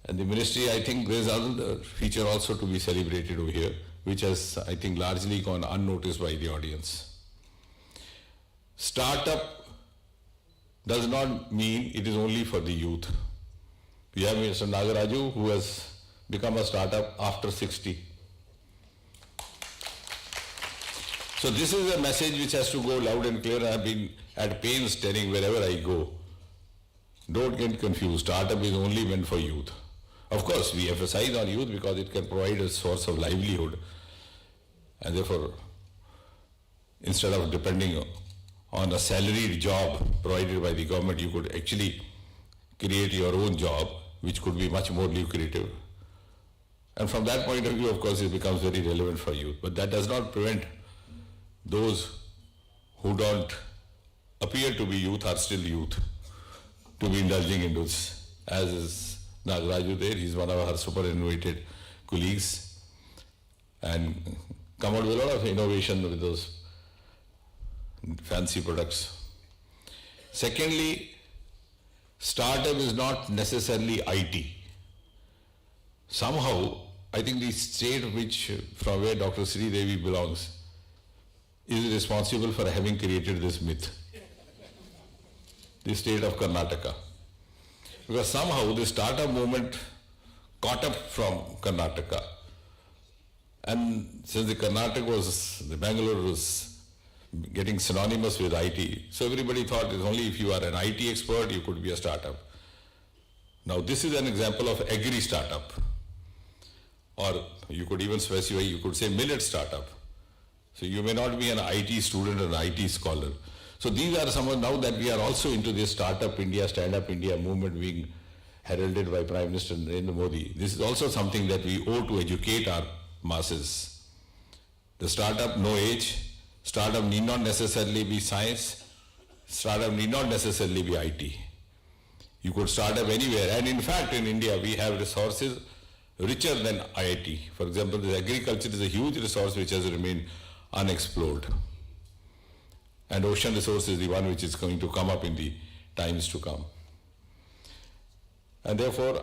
S11: and the Ministry, I think there is another feature also to be celebrated over here, which has, I think, largely gone unnoticed by the audience. Startup does not mean it is only for the youth. We have Mr. Nagaraju, who has become a startup after 60. So this is a message which has to go loud and clear. I have been at pains telling wherever I go, don't get confused. Startup is only meant for youth. Of course, we emphasize on youth because it can provide a source of livelihood. And therefore, instead of depending on a salaried job provided by the government, you could actually create your own job, which could be much more lucrative. And from that point of view, of course, it becomes very relevant for youth. But that does not prevent those who don't appear to be youth are still youth to be indulging into this. As is Nagaraju there, he's one of our superannuated colleagues and come out with a lot of innovation with those fancy products. Secondly, startup is not necessarily IT. Somehow, I think the state from where Dr. Sri Devi belongs is responsible for having created this myth. The state of Karnataka. Because somehow the startup movement caught up from Karnataka. And since the Bangalore was getting synonymous with IT, so everybody thought it's only if you are an IT expert, you could be a startup. Now this is an example of agri startup. Or you could even specify, you could say millet startup. So you may not be an IT student or an IT scholar. So these are some, now that we are also into this Startup India, Stand Up India movement being heralded by Prime Minister Narendra Modi, this is also something that we owe to educate our masses. The startup, no age, startup need not necessarily be science, startup need not necessarily be IT. You could start up anywhere, and in fact in India we have resources richer than IIT. For example, the agriculture is a huge resource which has remained unexplored. And ocean resource is the one which is going to come up in the times to come. And therefore,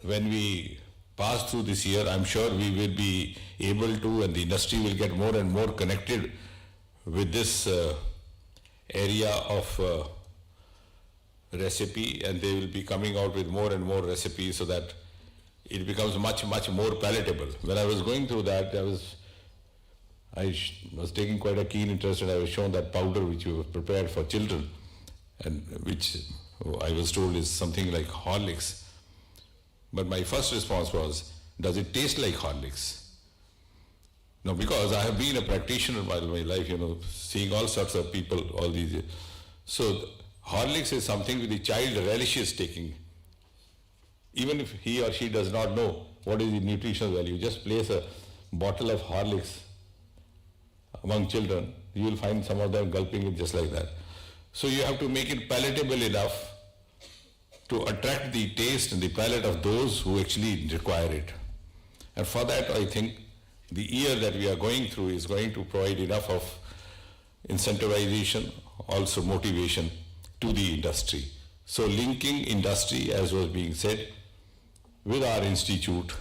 S11: when we pass through this year, I'm sure we will be able to, and the industry will get more and more connected with this area of recipe, and they will be coming out with more and more recipes so that it becomes much, much more palatable. When I was going through that, I was taking quite a keen interest, and I was shown that powder which was prepared for children, and which I was told is something like Horlicks. But my first response was, does it taste like Horlicks? No, because I have been a practitioner all my life, seeing all sorts of people, all these years. So Horlicks is something which the child relishes taking. Even if he or she does not know what is the nutritional value, just place a bottle of Horlicks among children, you will find some of them gulping it just like that. So you have to make it palatable enough to attract the taste and the palate of those who actually require it. And for that, I think the year that we are going through is going to provide enough of incentivization, also motivation to the industry. So linking industry, as was being said, with our institute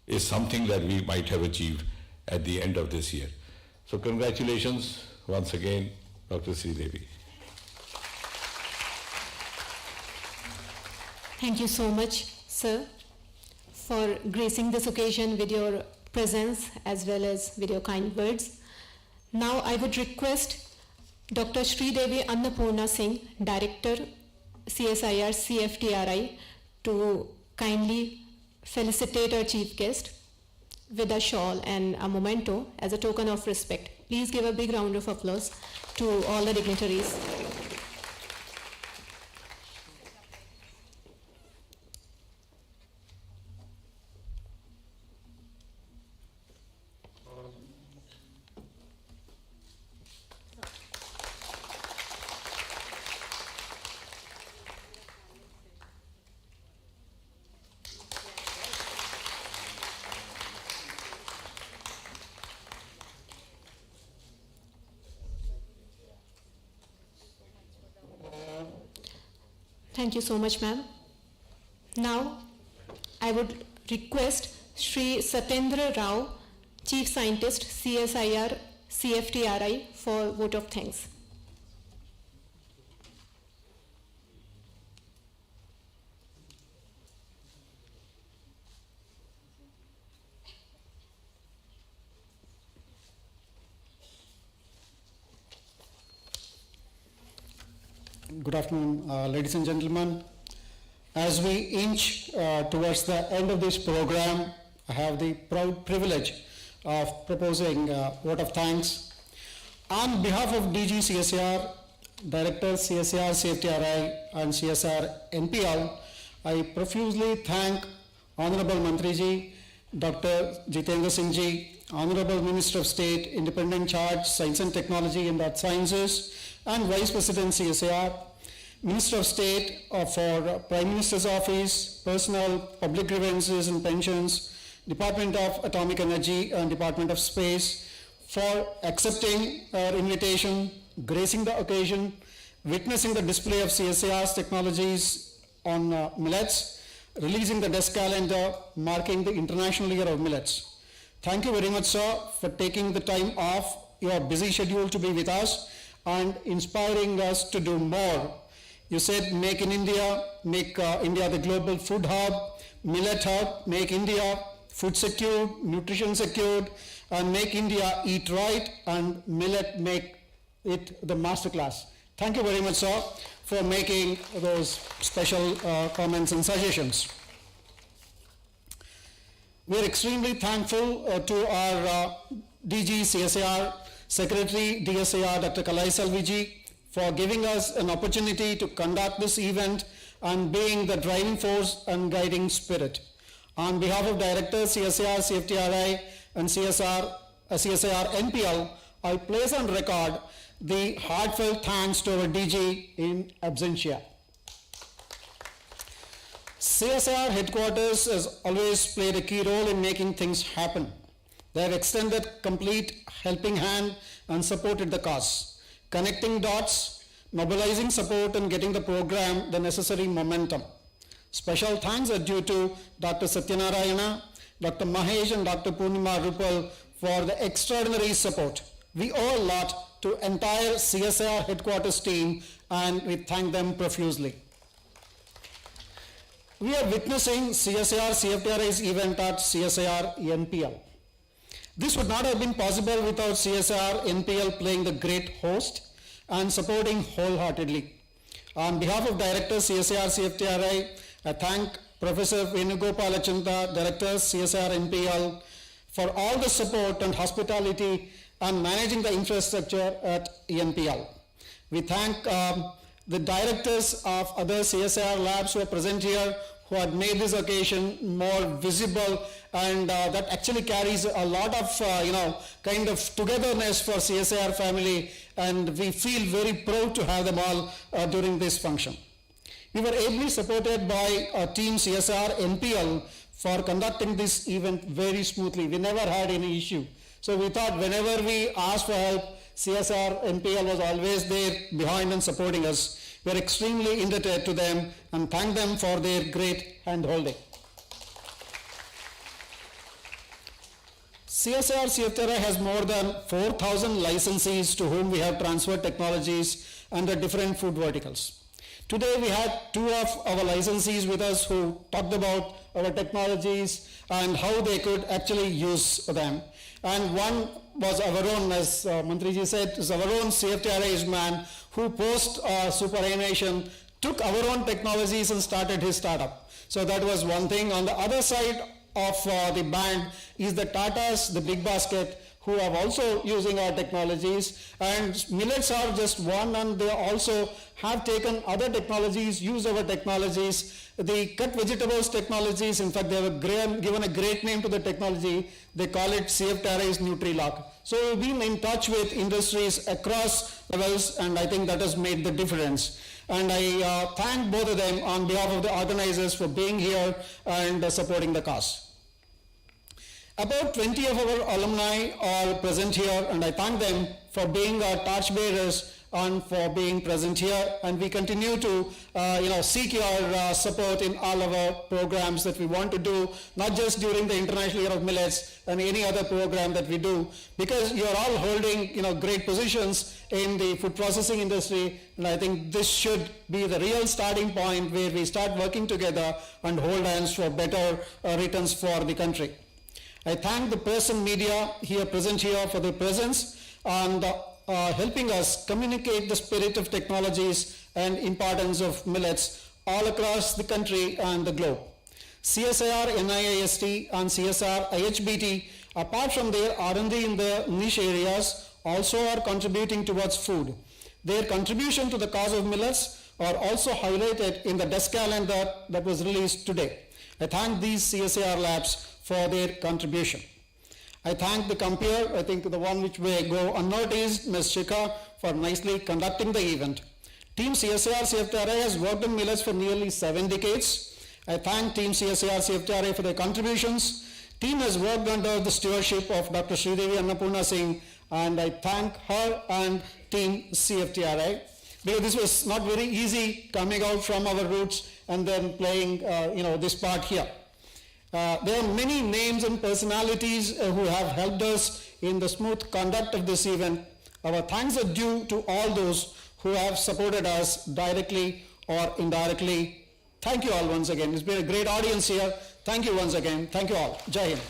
S11: is something that we might have achieved at the end of this year. So congratulations once again, Dr. Sri Devi.
S2: Thank you so much, sir, for gracing this occasion with your presence as well as with your kind words. Now I would request Dr. Sri Devi Annapurna Singh, Director, CSIR CFTRI, to kindly felicitate our chief guest with a shawl and a memento as a token of respect. Please give a big round of applause to all the dignitaries. Thank you so much, ma'am. Now, I would request Sri Satendra Rao, Chief Scientist, CSIR, CFTRI, for vote of thanks.
S12: Good afternoon, ladies and gentlemen. As we inch towards the end of this program, I have the proud privilege of proposing a vote of thanks. On behalf of DG CSIR, Director CSIR CFTRI and CSR NPL, I profusely thank Honorable Mantriji, Dr. Jitendra Singh Ji, Honorable Minister of State, Independent Charge, Science and Technology and Earth Sciences, and Vice President CSIR, Minister of State for Prime Minister's Office, Personnel, Public Grievances and Pensions, Department of Atomic Energy and Department of Space for accepting our invitation, gracing the occasion, witnessing the display of CSIR's technologies on millets, releasing the desk calendar, marking the International Year of Millets. Thank you very much, sir, for taking the time off your busy schedule to be with us and inspiring us to do more. You said make in India, make India the global food hub, millet hub, make India food secured, nutrition secured, and make India eat right, and millet make it the masterclass. Thank you very much, sir, for making those special comments and suggestions. We are extremely thankful to our DG CSIR Secretary DSIR Dr. Kalai Salviji for giving us an opportunity to conduct this event and being the driving force and guiding spirit. On behalf of Directors CSIR, CFTRI and CSIR NPL, I place on record the heartfelt thanks to our DG in absentia. CSIR headquarters has always played a key role in making things happen. They have extended complete helping hand and supported the cause, connecting dots, mobilizing support and getting the program the necessary momentum. Special thanks are due to Dr. Satyanarayana, Dr. Mahesh and Dr. Purnima Rupal for the extraordinary support. We owe a lot to entire CSIR headquarters team and we thank them profusely. We are witnessing CSIR CFTRI's event at CSIR NPL. This would not have been possible without CSIR NPL playing the great host and supporting wholeheartedly. On behalf of Directors CSIR CFTRI, I thank Professor Venugopal Achanta, Director CSIR NPL, for all the support and hospitality and managing the infrastructure at NPL. We thank the directors of other CSIR labs who are present here, who had made this occasion more visible, and that actually carries a lot of kind of togetherness for CSIR family, and we feel very proud to have them all during this function. We were ably supported by our team CSIR NPL for conducting this event very smoothly. We never had any issue. So we thought whenever we asked for help, CSIR NPL was always there behind and supporting us. We are extremely indebted to them and thank them for their great hand-holding. CSIR CFTRI has more than 4,000 licensees to whom we have transferred technologies under different food verticals. Today we had two of our licensees with us who talked about our technologies and how they could actually use them. And one was our own, as Mantriji said, is our own CFTRI's man who post superannuation took our own technologies and started his startup. So that was one thing. On the other side of the band is the Tatas, the Big Basket, who are also using our technologies, and Millets are just one, and they also have taken other technologies, use our technologies. The cut vegetables technologies, in fact, they have given a great name to the technology. They call it CFTRI's Nutri-Lock. So we've been in touch with industries across levels, and I think that has made the difference. And I thank both of them on behalf of the organizers for being here and supporting the cause. About 20 of our alumni are present here, and I thank them for being our torchbearers and for being present here. And we continue to seek your support in all of our programs that we want to do, not just during the International Year of Millets and any other program that we do, because you're all holding great positions in the food processing industry, and I think this should be the real starting point where we start working together and hold hands for better returns for the country. I thank the press and media here present here for their presence and helping us communicate the spirit of technologies and importance of millets all across the country and the globe. CSIR NIIST and CSIR IHBT, apart from their R&D in the niche areas, also are contributing towards food. Their contribution to the cause of millets are also highlighted in the desk calendar that was released today. I thank these CSIR labs for their contribution. I thank the compere, I think the one which may go unnoticed, Ms. Shikha, for nicely conducting the event. Team CSIR CFTRI has worked in millets for nearly 7 decades. I thank Team CSIR CFTRI for their contributions. Team has worked under the stewardship of Dr. Sridevi Annapurna Singh, and I thank her and Team CFTRI, because this was not very easy coming out from our roots and then playing this part here. There are many names and personalities who have helped us in the smooth conduct of this event. Our thanks are due to all those who have supported us directly or indirectly. Thank you all once again. It's been a great audience here. Thank you once again. Thank you all. Jai Hind.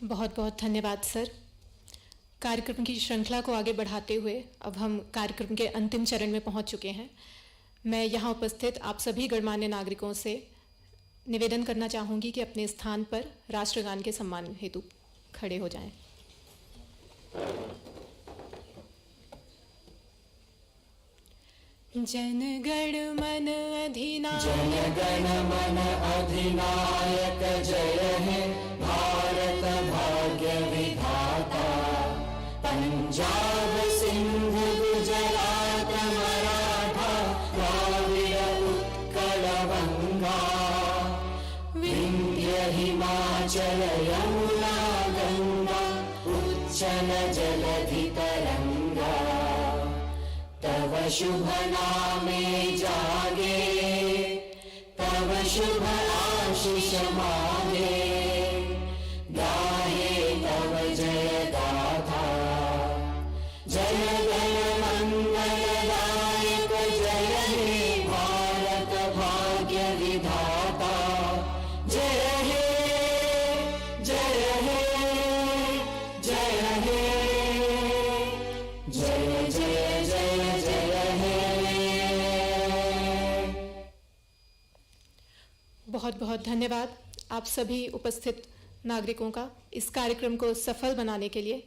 S2: बहुत बहुत धन्यवाद sir. कार्यक्रम की श्रृंखला को आगे बढ़ाते हुए अब हम कार्यक्रम के अंतिम चरण में पहुंच चुके हैं। मैं यहाँ उपस्थित आप सभी गणमान्य नागरिकों से निवेदन करना चाहूँगी कि अपने स्थान पर राष्ट्रगान के सम्मान हेतु खड़े हो जाएं। जनगण मन अधिनायक जय हे भारत भाग्य विधाता। पंजाब सिंध गुजरात मराठा द्राविड़ उत्कल बंगा विंध्य हिमाचल यमुना गंगा उच्चल जलधि तरंगा। तव शुभ नामे जागे तव शुभ आशीष मांगे गाहे तव जय गाथा। जय जय मंगलदायक जय हे भारत भाग्य विधाता। जय हे जय हे जय हे जय जय जय जय हे। बहुत बहुत धन्यवाद आप सभी उपस्थित नागरिकों का इस कार्यक्रम को सफल बनाने के लिए।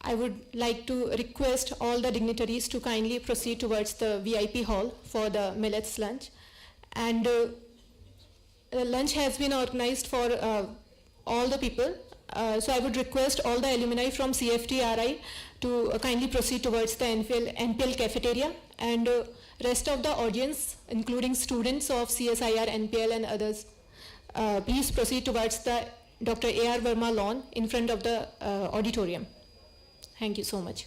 S2: I would like to request all the dignitaries to kindly proceed towards the VIP hall for the Millets lunch. And lunch has been organized for all the people. So I would request all the alumni from CFTRI to kindly proceed towards the NPL cafeteria, and rest of the audience, including students of CSIR, NPL and others, please proceed towards the Dr. A.R. Verma lawn in front of the auditorium. Thank you so much.